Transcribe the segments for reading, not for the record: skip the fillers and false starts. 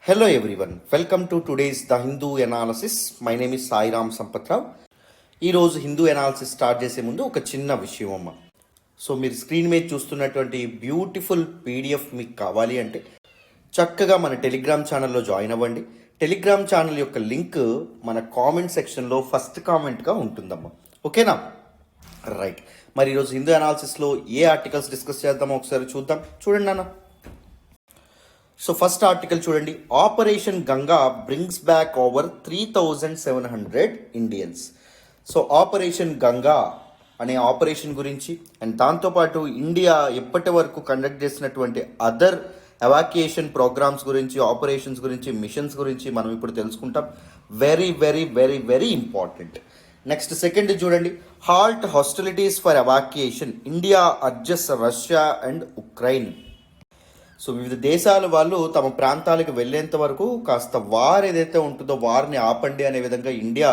Hello everyone, welcome to today's The Hindu Analysis. My name is Sai Ram Sampatrao. ఈ రోజు Hindu analysis start చేసే ముందు ఒక చిన్న విషయం అమ్మ. సో మీరు స్క్రీన్ మీద చూస్తున్నటువంటి బ్యూటిఫుల్ పీడిఎఫ్ మీకు కావాలి అంటే చక్కగా మన టెలిగ్రామ్ ఛానల్లో జాయిన్ అవ్వండి. టెలిగ్రామ్ ఛానల్ యొక్క లింక్ మన కామెంట్ సెక్షన్లో ఫస్ట్ కామెంట్గా ఉంటుందమ్మా. ఓకేనా? రైట్. మరి ఈరోజు హిందూ అనాలిసిస్లో ఏ ఆర్టికల్స్ డిస్కస్ చేద్దామో ఒకసారి చూద్దాం. చూడండి నాన్న. సో ఫస్ట్ ఆర్టికల్ చూడండి. Operation Ganga brings back over 3,700 Indians. So operation Ganga అనే ఆపరేషన్ గురించి అండ్ దాంతోపాటు ఇండియా ఎప్పటి వరకు కండక్ట్ చేసినటువంటి అదర్ ఎవాక్యుయేషన్ ప్రోగ్రామ్స్ గురించి, ఆపరేషన్స్ గురించి, మిషన్స్ గురించి మనం ఇప్పుడు తెలుసుకుంటాం. Very very very very important. Next second చూడండి. Halt hostilities for evacuation, India urges Russia and Ukraine. So వివిధ దేశాల వాళ్ళు తమ ప్రాంతాలకు వెళ్ళేంత వరకు కాస్త వార్ ఏదైతే ఉంటుందో వారిని ఆపండి అనే విధంగా ఇండియా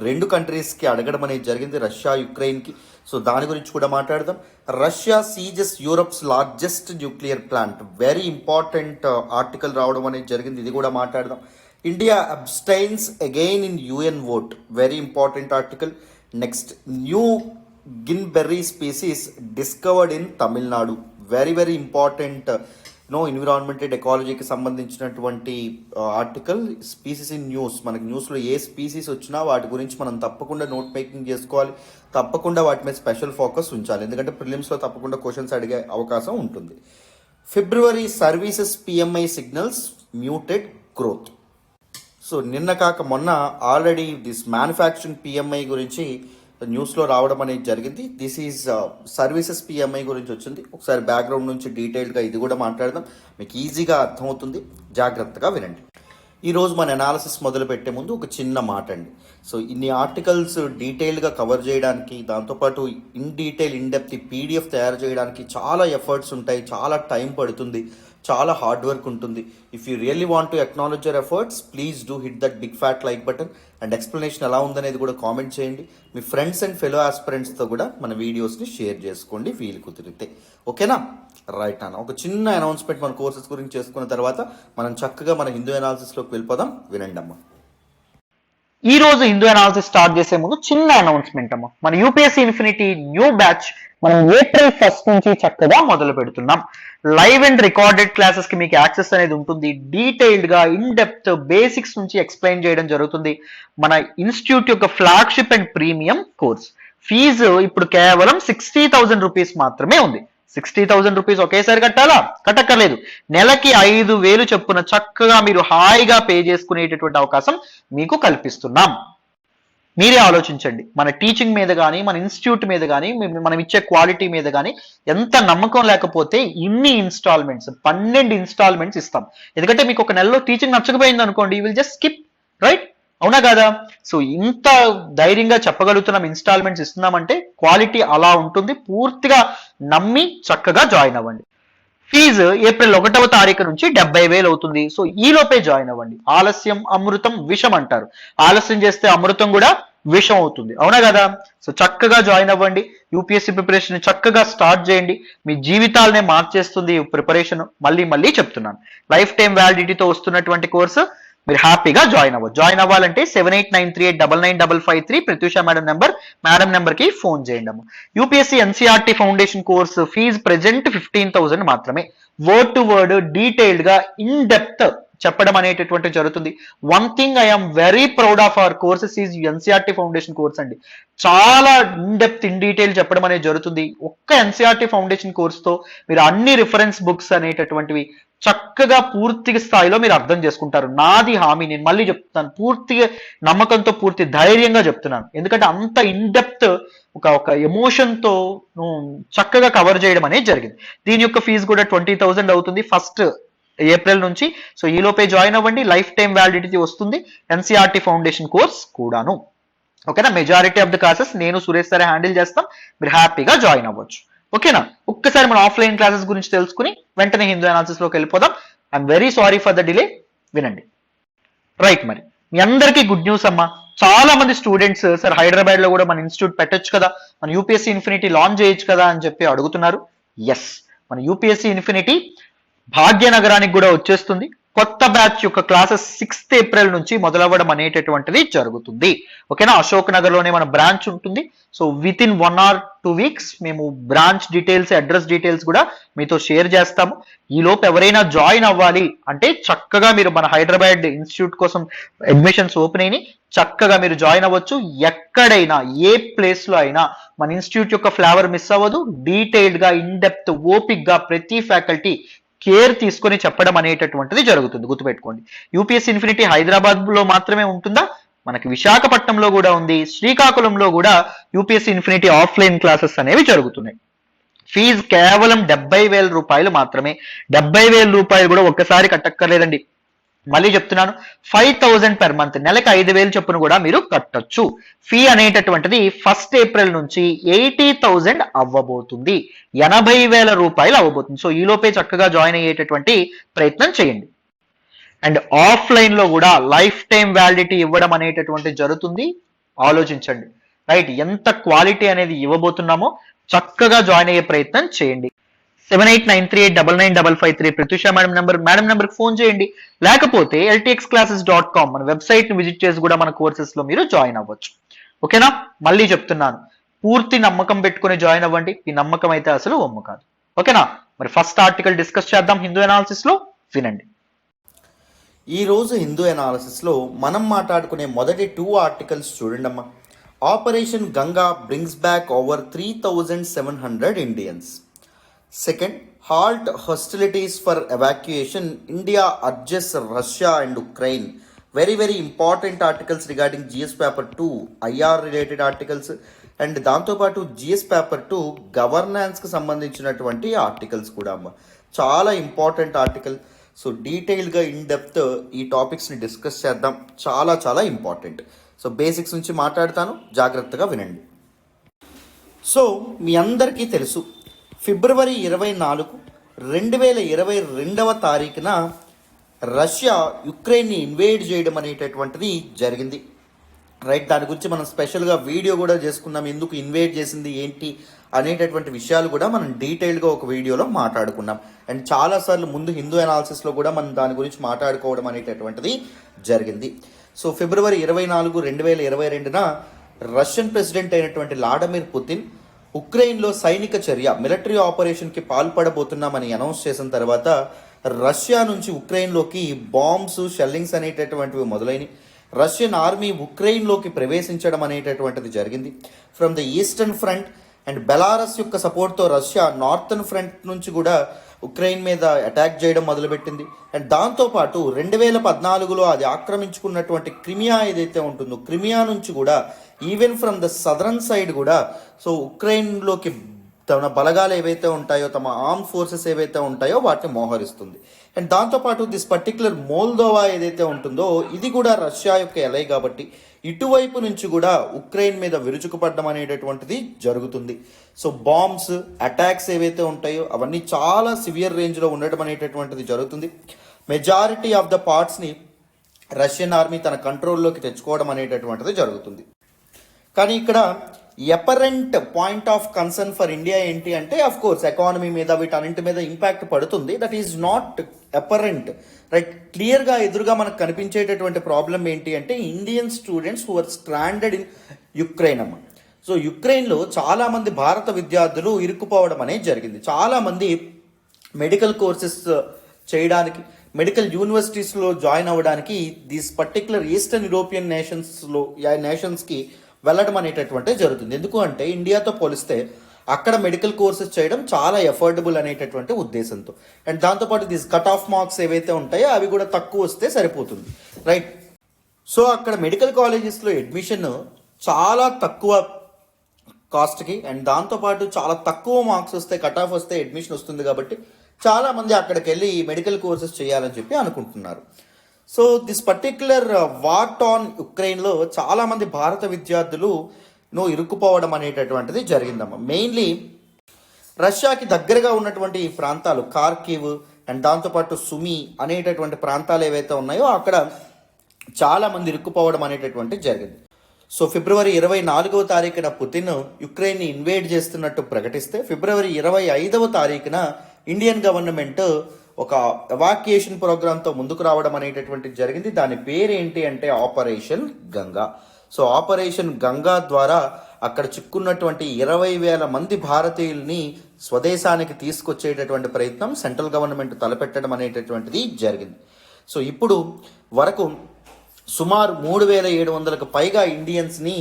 రెండు కంట్రీస్కి అడగడం అనేది జరిగింది, రష్యా యుక్రెయిన్కి. సో దాని గురించి కూడా మాట్లాడదాం. Russia seizes Europe's largest nuclear plant. Very important article రావడం అనేది జరిగింది, ఇది కూడా మాట్లాడదాం. India abstains again in UN vote. Very important article. Next, new గిన్బెర్రీ species discovered in Tamil Nadu. Very very important environment and ఎకాలజీకి సంబంధించినటువంటి ఆర్టికల్. Species in news. మనకి న్యూస్లో ఏ species వచ్చినా వాటి గురించి మనం తప్పకుండా నోట్ మేకింగ్ చేసుకోవాలి, తప్పకుండా వాటి మీద స్పెషల్ ఫోకస్ ఉంచాలి, ఎందుకంటే ప్రిలిమ్స్లో తప్పకుండా క్వశ్చన్స్ అడిగే అవకాశం ఉంటుంది. February services PMI signals muted growth. So నిన్న కాక మొన్న ఆల్రెడీ దిస్ మ్యానుఫ్యాక్చరింగ్ పిఎంఐ గురించి న్యూస్లో రావడం అనేది జరిగింది. దిస్ ఈజ్ సర్వీసెస్ పిఎంఐ గురించి వచ్చింది. ఒకసారి బ్యాక్గ్రౌండ్ నుంచి డీటెయిల్డ్గా ఇది కూడా మాట్లాడదాం, మీకు ఈజీగా అర్థమవుతుంది, జాగ్రత్తగా వినండి. ఈరోజు మన అనాలిసిస్ మొదలు పెట్టే ముందు ఒక చిన్న మాట అండి. సో ఇన్ని ఆర్టికల్స్ డీటెయిల్గా కవర్ చేయడానికి, దాంతోపాటు in detail in depth PDF తయారు చేయడానికి చాలా ఎఫర్ట్స్ ఉంటాయి, చాలా టైం పడుతుంది, చాలా హార్డ్ వర్క్ ఉంటుంది. If you really want to acknowledge your efforts, please do hit that big fat like button and explanation ఎలా ఉందనేది కూడా కామెంట్ చేయండి. మీ ఫ్రెండ్స్ అండ్ ఫెలో ఆస్పిరెంట్స్తో కూడా మన వీడియోస్ని షేర్ చేసుకోండి వీలు కుదిరితే. ఓకేనా? రైట్ అన్న. ఒక చిన్న అనౌన్స్మెంట్ మన కోర్సెస్ గురించి చేసుకున్న తర్వాత మనం చక్కగా మన హిందూ అనాలిసిస్లోకి వెళ్ళిపోదాం. వినండి అమ్మా. ఈ రోజు హిందూ అనాలిసిస్ స్టార్ట్ చేసే ముందు చిన్న అనౌన్స్మెంట్ అమ్మా. మన యూపీఎస్సీ ఇన్ఫినిటీ న్యూ బ్యాచ్ మనం ఏప్రిల్ 1 నుంచి చక్కగా మొదలు పెడుతున్నాం. లైవ్ అండ్ రికార్డెడ్ క్లాసెస్ కి మీకు యాక్సెస్ అనేది ఉంటుంది. డీటెయిల్డ్ గా ఇన్ డెప్త్ బేసిక్స్ నుంచి ఎక్స్ప్లెయిన్ చేయడం జరుగుతుంది. మన ఇన్స్టిట్యూట్ యొక్క flagship and premium course. Fee ఇప్పుడు కేవలం 60,000 రూపీస్ మాత్రమే ఉంది. 60,000 రూపీస్ ఒకేసారి కట్టాలా? కట్టక్కర్లేదు. నెలకి 5,000 చొప్పున చక్కగా మీరు హాయిగా పే చేసుకునేటటువంటి అవకాశం మీకు కల్పిస్తున్నాం. మీరే ఆలోచించండి, మన టీచింగ్ మీద కానీ, మన ఇన్స్టిట్యూట్ మీద కానీ, మనం ఇచ్చే క్వాలిటీ మీద కానీ ఎంత నమ్మకం లేకపోతే ఇన్ని ఇన్స్టాల్మెంట్స్ 12 ఇన్స్టాల్మెంట్స్ ఇస్తాం. ఎందుకంటే మీకు ఒక నెలలో టీచింగ్ నచ్చకపోయింది అనుకోండి, you will just skip, right? అవునా కదా? సో ఇంత ధైర్యంగా చెప్పగలుగుతున్నాం, ఇన్స్టాల్మెంట్స్ ఇస్తున్నామంటే క్వాలిటీ అలా ఉంటుంది. పూర్తిగా నమ్మి చక్కగా జాయిన్ అవ్వండి. ఫీజు ఏప్రిల్ 1వ తారీఖు నుంచి 70,000 అవుతుంది. సో ఈ లోపే జాయిన్ అవ్వండి. ఆలస్యం అమృతం విషం అంటారు. ఆలస్యం చేస్తే అమృతం కూడా విషం అవుతుంది, అవునా కదా? సో చక్కగా జాయిన్ అవ్వండి. యూపీఎస్సీ ప్రిపరేషన్ చక్కగా స్టార్ట్ చేయండి. మీ జీవితాలనే మార్చేస్తుంది ఈ ప్రిపరేషన్. మళ్ళీ మళ్ళీ చెప్తున్నాను, లైఫ్ టైం వ్యాలిడిటీతో వస్తున్నటువంటి కోర్సు. మీరు హ్యాపీగా జాయిన్ అవ్వచ్చు. జాయిన్ అవ్వాలంటే 7893899553 ప్రత్యూష మేడం నెంబర్ కి ఫోన్ చేయండి అమ్మ. UPSC NCERT foundation course fee present 15,000 మాత్రమే. వర్డ్ టు వర్డ్ డీటెయిల్డ్ గా ఇన్ డెప్త్ చెప్పడం అనేటటువంటి జరుగుతుంది. One thing I'm very proud of our courses is NCERT foundation course అండి. చాలా ఇన్ డెప్త్ ఇన్ డీటెయిల్ చెప్పడం అనేది జరుగుతుంది. ఒక్క ఎన్సీఆర్టీ ఫౌండేషన్ కోర్సుతో మీరు అన్ని రిఫరెన్స్ బుక్స్ అనేటటువంటివి చక్కగా పూర్తి స్థాయిలో మీరు అర్థం చేసుకుంటారు. నాది హామీ, నేను మళ్ళీ చెప్తున్నాను, పూర్తిగా నమ్మకంతో పూర్తి ధైర్యంగా చెప్తున్నాను. ఎందుకంటే అంత ఇన్ డెప్త్ ఒక ఎమోషన్తో చక్కగా కవర్ చేయడం అనేది జరిగింది. దీని యొక్క ఫీజు కూడా 20,000 అవుతుంది 1 ఏప్రిల్ నుంచి. సో ఈ లోపే జాయిన్ అవ్వండి. లైఫ్ టైం వ్యాలిడిటీ వస్తుంది. ఎన్సీఆర్టీ ఫౌండేషన్ కోర్స్ కూడాను. ఓకేనా? మెజారిటీ ఆఫ్ ద క్లాసెస్ నేను సురేష్ సార్ హ్యాండిల్ చేస్తాం. మీరు హ్యాపీగా జాయిన్ అవ్వచ్చు. ఓకేనా? ఒక్కసారి మన ఆఫ్లైన్ క్లాసెస్ గురించి తెలుసుకుని వెంటనే హిందూ అనాలిసిస్ లోకి వెళ్ళిపోదాం. I'm very sorry for the delay. వినండి. రైట్, మరి మీ అందరికీ గుడ్ న్యూస్ అమ్మా. చాలా మంది స్టూడెంట్స్ సార్ హైదరాబాద్ లో కూడా మన ఇన్స్టిట్యూట్ పెట్టొచ్చు కదా, మన యూపీఎస్సీ ఇన్ఫినిటీ లాంచ్ చేయొచ్చు కదా అని చెప్పి అడుగుతున్నారు. ఎస్, మన యూపీఎస్సీ ఇన్ఫినిటీ భాగ్యనగరానికి కూడా వచ్చేస్తుంది. కొత్త బ్యాచ్ యొక్క క్లాసెస్ 6th ఏప్రిల్ నుంచి మొదలవ్వడం అనేటటువంటిది జరుగుతుంది. ఓకేనా, అశోక్ నగర్ లోనే మన బ్రాంచ్ ఉంటుంది. So with in 1 or 2 weeks మేము బ్రాంచ్ డీటెయిల్స్, అడ్రస్ డీటెయిల్స్ కూడా మీతో షేర్ చేస్తాము. ఈ లోపు ఎవరైనా జాయిన్ అవ్వాలి అంటే చక్కగా మీరు మన హైదరాబాద్ ఇన్స్టిట్యూట్ కోసం అడ్మిషన్స్ ఓపెన్ అయినాయి, చక్కగా మీరు జాయిన్ అవ్వచ్చు. ఎక్కడైనా ఏ ప్లేస్ లో అయినా మన ఇన్స్టిట్యూట్ యొక్క ఫ్లేవర్ మిస్ అవ్వదు. డీటెయిల్డ్ గా, ఇన్ డెప్త్, ఓపిక్ గా ప్రతి ఫ్యాకల్టీ కేర్ తీసుకొని చెప్పడం అనేటటువంటిది జరుగుతుంది. గుర్తుపెట్టుకోండి, యూపీఎస్సీ ఇన్ఫినిటీ హైదరాబాద్ లో మాత్రమే ఉంటుందా? మనకి విశాఖపట్నంలో కూడా ఉంది, శ్రీకాకుళంలో కూడా యూపీఎస్సీ ఇన్ఫినిటీ ఆఫ్లైన్ క్లాసెస్ అనేవి జరుగుతున్నాయి. ఫీజు కేవలం 70,000 రూపాయలు మాత్రమే. 70,000 రూపాయలు కూడా ఒక్కసారి కట్టక్కర్లేదండి. మళ్ళీ చెప్తున్నాను, 5,000 per month, నెలకు 5,000 చొప్పున కూడా మీరు కట్టొచ్చు. ఫీ అనేటటువంటిది 1st ఏప్రిల్ నుంచి 80,000 అవ్వబోతుంది, 80,000 రూపాయలు అవ్వబోతుంది. సో ఈ లోపే చక్కగా జాయిన్ అయ్యేటటువంటి ప్రయత్నం చేయండి. అండ్ ఆఫ్లైన్ లో కూడా లైఫ్ టైం వ్యాలిడిటీ ఇవ్వడం అనేటటువంటి జరుగుతుంది. ఆలోచించండి, రైట్, ఎంత క్వాలిటీ అనేది ఇవ్వబోతున్నామో చక్కగా జాయిన్ అయ్యే ప్రయత్నం చేయండి. 7893899553 ప్రత్యూష మేడం నెంబర్ ఫోన్ చేయండి. లేకపోతే ltxclasses.com మన వెబ్సైట్ ని విజిట్ చేసి కూడా మన కోర్సెస్ లో మీరు జాయిన్ అవ్వచ్చు. ఓకేనా, మళ్ళీ చెప్తున్నాను, పూర్తి నమ్మకం పెట్టుకుని జాయిన్ అవ్వండి. ఈ నమ్మకం అయితే అసలు ఒమ్ము కాదు. ఓకేనా, మరి ఫస్ట్ ఆర్టికల్ డిస్కస్ చేద్దాం హిందూ అనాలిసిస్ లో. వినండి. ఈ రోజు హిందూ అనాలిసిస్లో మనం మాట్లాడుకునే మొదటి 2 ఆర్టికల్స్ చూడండి అమ్మా. Operation Ganga brings back over 3,700 Indians. Second, halt hostilities for evacuation, India urges Russia and Ukraine. Very important articles regarding GS paper 2 IR related articles. And దాంతోపాటు జిఎస్ పేపర్ 2 గవర్నెన్స్కి సంబంధించినటువంటి ఆర్టికల్స్ కూడా అమ్మ. చాలా ఇంపార్టెంట్ ఆర్టికల్. సో డీటెయిల్గా in depth ఈ టాపిక్స్ని discuss చేద్దాం. చాలా ఇంపార్టెంట్. సో బేసిక్స్ నుంచి మాట్లాడతాను, జాగ్రత్తగా వినండి. సో మీ అందరికీ తెలుసు, ఫిబ్రవరి 24, 2022 రష్యా యుక్రెయిన్ని ఇన్వేడ్ చేయడం అనేటటువంటిది జరిగింది. రైట్, దాని గురించి మనం స్పెషల్గా వీడియో కూడా చేసుకున్నాం. ఎందుకు ఇన్వేడ్ చేసింది ఏంటి అనేటటువంటి విషయాలు కూడా మనం డీటెయిల్గా ఒక వీడియోలో మాట్లాడుకున్నాం. అండ్ చాలాసార్లు ముందు హిందూ అనాలిసిస్లో కూడా మనం దాని గురించి మాట్లాడుకోవడం అనేటటువంటిది జరిగింది. సో ఫిబ్రవరి 24, 2022 రష్యన్ ప్రెసిడెంట్ అయినటువంటి వ్లాడిమిర్ పుతిన్ ఉక్రెయిన్లో సైనిక చర్య, మిలిటరీ ఆపరేషన్కి పాల్పడబోతున్నామని అనౌన్స్ చేసిన తర్వాత రష్యా నుంచి ఉక్రెయిన్లోకి బాంబ్స్, షెల్లింగ్స్ అనేటటువంటివి మొదలైనవి. రష్యన్ ఆర్మీ ఉక్రెయిన్లోకి ప్రవేశించడం అనేటటువంటిది జరిగింది. From the eastern front and Belarus యొక్క సపోర్ట్తో రష్యా నార్థన్ ఫ్రంట్ నుంచి కూడా ఉక్రెయిన్ మీద అటాక్ చేయడం మొదలుపెట్టింది. అండ్ దాంతోపాటు 2014లో అది ఆక్రమించుకున్నటువంటి క్రిమియా ఏదైతే ఉంటుందో, క్రిమియా నుంచి కూడా even from the southern side కూడా సో ఉక్రెయిన్లోకి తమ బలగాలు ఏవైతే ఉంటాయో, తమ ఆర్మ్ ఫోర్సెస్ ఏవైతే ఉంటాయో వాటిని మోహరిస్తుంది. అండ్ దాంతోపాటు దిస్ పర్టికులర్ మోల్దోవా ఏదైతే ఉంటుందో ఇది కూడా రష్యా యొక్క ఎలై కాబట్టి ఇటువైపు నుంచి కూడా ఉక్రెయిన్ మీద విరుచుకుపడడం అనేటటువంటిది జరుగుతుంది. సో బాంబ్స్, అటాక్స్ ఏవైతే ఉంటాయో అవన్నీ చాలా సివియర్ రేంజ్లో ఉండడం అనేటటువంటిది జరుగుతుంది. మెజారిటీ ఆఫ్ ద పార్ట్స్ని రష్యన్ ఆర్మీ తన కంట్రోల్లోకి తెచ్చుకోవడం అనేటటువంటిది జరుగుతుంది. కానీ ఇక్కడ apparent point of concern for India ఏంటి అంటే, అఫ్ కోర్స్ ఎకానమీ మీద వీటన్నింటి మీద ఇంపాక్ట్ పడుతుంది. That is not apparent, right. క్లియర్గా ఎదురుగా మనకు కనిపించేటటువంటి ప్రాబ్లం ఏంటి అంటే Indian students who are stranded in Ukraine అమ్మ. సో యుక్రెయిన్లో చాలామంది భారత విద్యార్థులు ఇరుక్కుపోవడం అనేది జరిగింది. చాలామంది మెడికల్ కోర్సెస్ చేయడానికి, మెడికల్ యూనివర్సిటీస్లో జాయిన్ అవ్వడానికి దీస్ పర్టికులర్ ఈస్టర్న్ యూరోపియన్ నేషన్స్కి వెళ్ళడం అనేటటువంటిది జరుగుతుంది. ఎందుకు అంటే ఇండియాతో పోలిస్తే అక్కడ మెడికల్ కోర్సెస్ చేయడం చాలా ఎఫోర్డబుల్ అనేటటువంటి ఉద్దేశంతో. అండ్ దాంతోపాటు దీస్ కట్ ఆఫ్ మార్క్స్ ఏవైతే ఉంటాయో అవి కూడా తక్కువ వస్తే సరిపోతుంది, రైట్. సో అక్కడ మెడికల్ కాలేజెస్లో అడ్మిషన్ చాలా తక్కువ కాస్ట్కి అండ్ దాంతోపాటు చాలా తక్కువ మార్క్స్ వస్తే, కట్ ఆఫ్ వస్తే అడ్మిషన్ వస్తుంది. కాబట్టి చాలామంది అక్కడికి వెళ్ళి మెడికల్ కోర్సెస్ చేయాలని చెప్పి అనుకుంటున్నారు. So this particular war on ఉక్రెయిన్లో చాలామంది భారత విద్యార్థులు ఇరుక్కుపోవడం అనేటటువంటిది జరిగిందమ్మా. మెయిన్లీ రష్యాకి దగ్గరగా ఉన్నటువంటి ఈ ప్రాంతాలు కార్కివ్ అండ్ దాంతోపాటు సుమి అనేటటువంటి ప్రాంతాలు ఏవైతే ఉన్నాయో అక్కడ చాలామంది ఇరుక్కుపోవడం అనేటటువంటిది జరిగింది. సో ఫిబ్రవరి 24 పుతిన్ యుక్రెయిన్ని ఇన్వేడ్ చేస్తున్నట్టు ప్రకటిస్తే ఫిబ్రవరి 25 ఇండియన్ గవర్నమెంట్ ఒక ఎవాక్యుయేషన్ ప్రోగ్రామ్తో ముందుకు రావడం అనేటటువంటిది జరిగింది. దాని పేరు ఏంటి అంటే operation Ganga. So operation Ganga ద్వారా అక్కడ చిక్కున్నటువంటి 20,000 మంది భారతీయుల్ని స్వదేశానికి తీసుకొచ్చేటటువంటి ప్రయత్నం సెంట్రల్ గవర్నమెంట్ తలపెట్టడం అనేటటువంటిది జరిగింది. సో ఇప్పుడు వరకు సుమారు 3,700కు పైగా ఇండియన్స్ని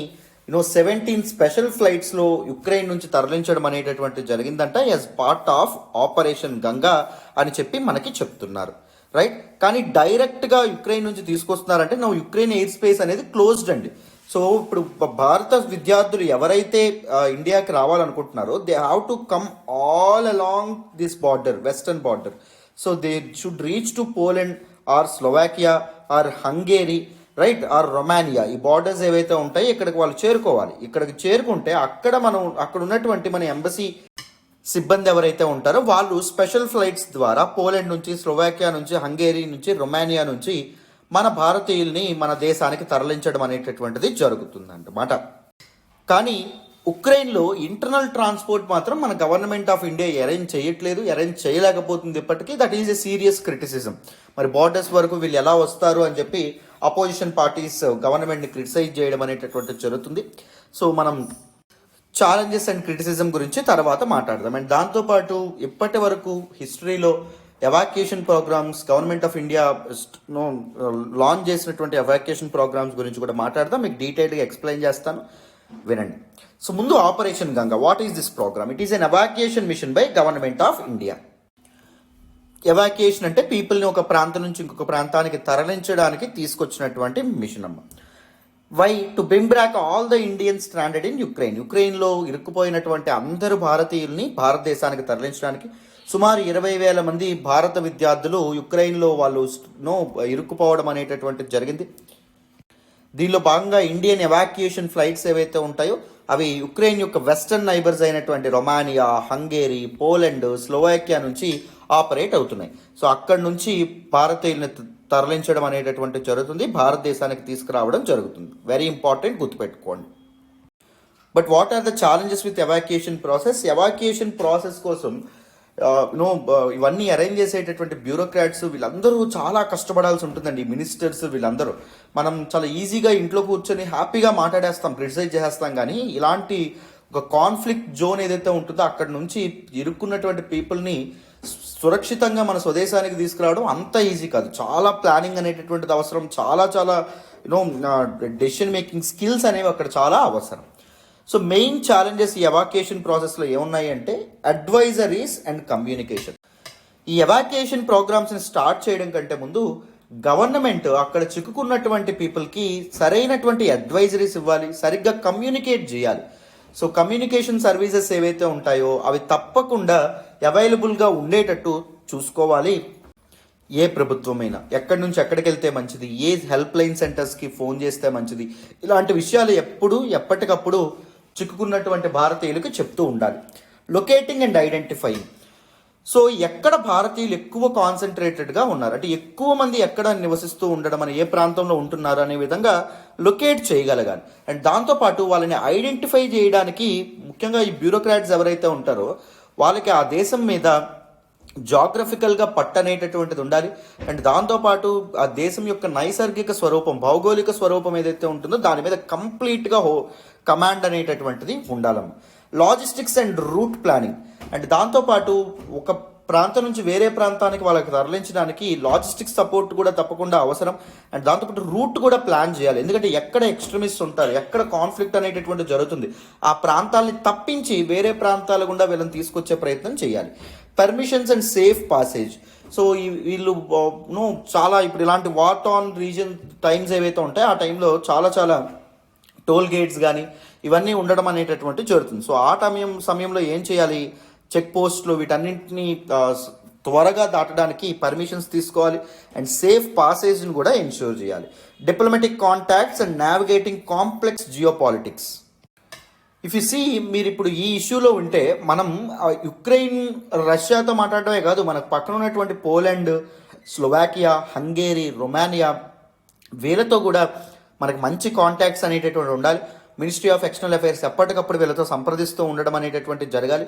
17 స్పెషల్ ఫ్లైట్స్లో యుక్రెయిన్ నుంచి తరలించడం అనేటటువంటిది జరిగిందంట as part of operation Ganga అని చెప్పి మనకి చెప్తున్నారు, రైట్. కానీ డైరెక్ట్గా యుక్రెయిన్ నుంచి తీసుకొస్తున్నారంటే యుక్రెయిన్ ఎయిర్ స్పేస్ అనేది క్లోజ్డ్ అండి. సో ఇప్పుడు భారత విద్యార్థులు ఎవరైతే ఇండియాకి రావాలనుకుంటున్నారో they have to come all along this border, western border. So they should reach to Poland or Slovakia or Hungary, right, or Romania. ఈ బార్డర్స్ ఏవైతే ఉంటాయో ఇక్కడికి వాళ్ళు చేరుకోవాలి. ఇక్కడికి చేరుకుంటే అక్కడ ఉన్నటువంటి మన ఎంబసీ సిబ్బంది ఎవరైతే ఉంటారో వాళ్ళు స్పెషల్ ఫ్లైట్స్ ద్వారా పోలాండ్ నుంచి, స్లోవాకియా నుంచి, హంగేరీ నుంచి, రొమానియా నుంచి మన భారతీయుల్ని మన దేశానికి తరలించడం అనేటటువంటిది జరుగుతుందన్నమాట. కానీ ఉక్రెయిన్లో ఇంటర్నల్ ట్రాన్స్పోర్ట్ మాత్రం మన గవర్నమెంట్ ఆఫ్ ఇండియా అరేంజ్ చేయలేకపోతుంది ఇప్పటికీ. That is a serious criticism. మరి బార్డర్స్ వరకు వీళ్ళు ఎలా వస్తారు అని చెప్పి అపోజిషన్ పార్టీస్ గవర్నమెంట్ని క్రిటిసైజ్ చేయడం అనేటటువంటిది జరుగుతుంది. సో మనం ఛాలెంజెస్ అండ్ క్రిటిసిజం గురించి తర్వాత మాట్లాడదాం. అండ్ దాంతోపాటు ఇప్పటి వరకు హిస్టరీలో evacuation programmes government of India launch చేసినటువంటి ఎవాక్యుయేషన్ ప్రోగ్రామ్స్ గురించి కూడా మాట్లాడదాం. మీకు డీటెయిల్గా ఎక్స్ప్లెయిన్ చేస్తాను, వినండి. సో ముందు operation Ganga. What is this programme? It is an evacuation mission by government of India. Evacuation అంటే పీపుల్ని ఒక ప్రాంతం నుంచి ఇంకొక ప్రాంతానికి తరలించడానికి తీసుకొచ్చినటువంటి మిషన్ అమ్మ. Why? To bring back all the Indians stranded in Ukraine. యుక్రెయిన్లో ఇరుక్కుపోయినటువంటి అందరు భారతీయుల్ని భారతదేశానికి తరలించడానికి సుమారు 20,000 మంది భారత విద్యార్థులు యుక్రెయిన్లో వాళ్ళు ఇరుక్కుపోవడం అనేటటువంటిది జరిగింది. దీనిలో భాగంగా ఇండియన్ ఎవాక్యుయేషన్ ఫ్లైట్స్ ఏవైతే ఉంటాయో అవి యుక్రెయిన్ యొక్క వెస్టర్న్ నైబర్స్ అయినటువంటి రొమానియా, హంగేరీ, పోలాండ్, స్లోవాకియా నుంచి ఆపరేట్ అవుతున్నాయి. సో అక్కడి నుంచి భారతీయుల్ని తరలించడం అనేటటువంటి జరుగుతుంది, భారతదేశానికి తీసుకురావడం జరుగుతుంది. వెరీ ఇంపార్టెంట్, గుర్తుపెట్టుకోండి. But what are the challenges with evacuation process? Evacuation process కోసం ఇవన్నీ అరేంజ్ చేసేటటువంటి బ్యూరోక్రాట్స్ వీళ్ళందరూ చాలా కష్టపడాల్సి ఉంటుందండి. మినిస్టర్స్ వీళ్ళందరూ మనం చాలా ఈజీగా ఇంట్లో కూర్చొని హ్యాపీగా మాట్లాడేస్తాం, క్రిటిసైజ్ చేసేస్తాం. కానీ ఇలాంటి ఒక కాన్ఫ్లిక్ట్ జోన్ ఏదైతే ఉంటుందో అక్కడ నుంచి ఇరుక్కున్నటువంటి పీపుల్ని సురక్షితంగా మన స్వదేశానికి తీసుకురావడం అంత ఈజీ కాదు. చాలా ప్లానింగ్ అనేటటువంటిది అవసరం, చాలా డెసిషన్ మేకింగ్ స్కిల్స్ అనేవి అక్కడ చాలా అవసరం. సో మెయిన్ ఛాలెంజెస్ ఈ ఎవాక్యుయేషన్ ప్రాసెస్లో ఏమున్నాయి అంటే అడ్వైజరీస్ అండ్ కమ్యూనికేషన్. ఈ ఎవాక్యుయేషన్ ప్రోగ్రామ్స్ని స్టార్ట్ చేయడం కంటే ముందు గవర్నమెంట్ అక్కడ చిక్కుకున్నటువంటి పీపుల్కి సరైనటువంటి అడ్వైజరీస్ ఇవ్వాలి, సరిగ్గా కమ్యూనికేట్ చేయాలి. సో కమ్యూనికేషన్ సర్వీసెస్ ఏవైతే ఉంటాయో అవి తప్పకుండా అవైలబుల్గా ఉండేటట్టు చూసుకోవాలి. ఏ ప్రభుత్వమైనా ఎక్కడి నుంచి ఎక్కడికి వెళ్తే మంచిది, ఏ హెల్ప్ లైన్ సెంటర్స్కి ఫోన్ చేస్తే మంచిది, ఇలాంటి విషయాలు ఎప్పటికప్పుడు చిక్కుకున్నటువంటి భారతీయులకు చెప్తూ ఉండాలి. Locating and identifying. సో ఎక్కడ భారతీయులు ఎక్కువ కాన్సన్ట్రేటెడ్గా ఉన్నారు అంటే ఎక్కువ మంది ఎక్కడ నివసిస్తూ ఉండడం అని, ఏ ప్రాంతంలో ఉంటున్నారు అనే విధంగా లొకేట్ చేయగలగాలి. అండ్ దాంతోపాటు వాళ్ళని ఐడెంటిఫై చేయడానికి ముఖ్యంగా ఈ బ్యూరోక్రాట్స్ ఎవరైతే ఉంటారో వాళ్ళకి ఆ దేశం మీద జాగ్రఫికల్గా పట్టనేటటువంటిది ఉండాలి. అండ్ దాంతోపాటు ఆ దేశం యొక్క నైసర్గిక స్వరూపం, భౌగోళిక స్వరూపం ఏదైతే ఉంటుందో దాని మీద కంప్లీట్గా కమాండ్ అనేటటువంటిది ఉండాలమ్మ. Logistics and route planning. And దాంతోపాటు ఒక ప్రాంతం నుంచి వేరే ప్రాంతానికి వాళ్ళకి తరలించడానికి లాజిస్టిక్స్ సపోర్ట్ కూడా తప్పకుండా అవసరం. అండ్ దాంతోపాటు రూట్ కూడా ప్లాన్ చేయాలి. ఎందుకంటే ఎక్కడ ఎక్స్ట్రీమిస్ట్ ఉంటారు, ఎక్కడ కాన్ఫ్లిక్ట్ అనేటటువంటి జరుగుతుంది, ఆ ప్రాంతాలని తప్పించి వేరే ప్రాంతాల గుండా వీళ్ళని తీసుకొచ్చే ప్రయత్నం చేయాలి. Permissions and safe passage. So వీళ్ళు చాలా ఇప్పుడు ఇలాంటి వార్ ఆన్ రీజన్ టైమ్స్ ఏవైతే ఉంటాయో ఆ టైంలో చాలా టోల్ గేట్స్ కానీ ఇవన్నీ ఉండడం అనేటటువంటి జరుగుతుంది. సో ఆ సమయంలో ఏం చేయాలి? చెక్ పోస్టులు వీటన్నింటినీ త్వరగా దాటడానికి పర్మిషన్స్ తీసుకోవాలి. అండ్ సేఫ్ పాసేజ్ని కూడా ఎన్ష్యూర్ చేయాలి. Diplomatic contacts and navigating complex geopolitics. If you see, మీరు ఇప్పుడు ఈ ఇష్యూలో ఉంటే మనం యుక్రెయిన్ రష్యాతో మాట్లాడటమే కాదు, మనకు పక్కన ఉన్నటువంటి పోలాండ్, స్లోవాకియా, హంగేరీ, రొమానియా వీళ్ళతో కూడా మనకి మంచి కాంటాక్ట్స్ అనేటటువంటి ఉండాలి. మినిస్ట్రీ ఆఫ్ ఎక్స్టర్నల్ అఫైర్స్ ఎప్పటికప్పుడు వీళ్ళతో సంప్రదిస్తూ ఉండడం అనేటటువంటి జరగాలి.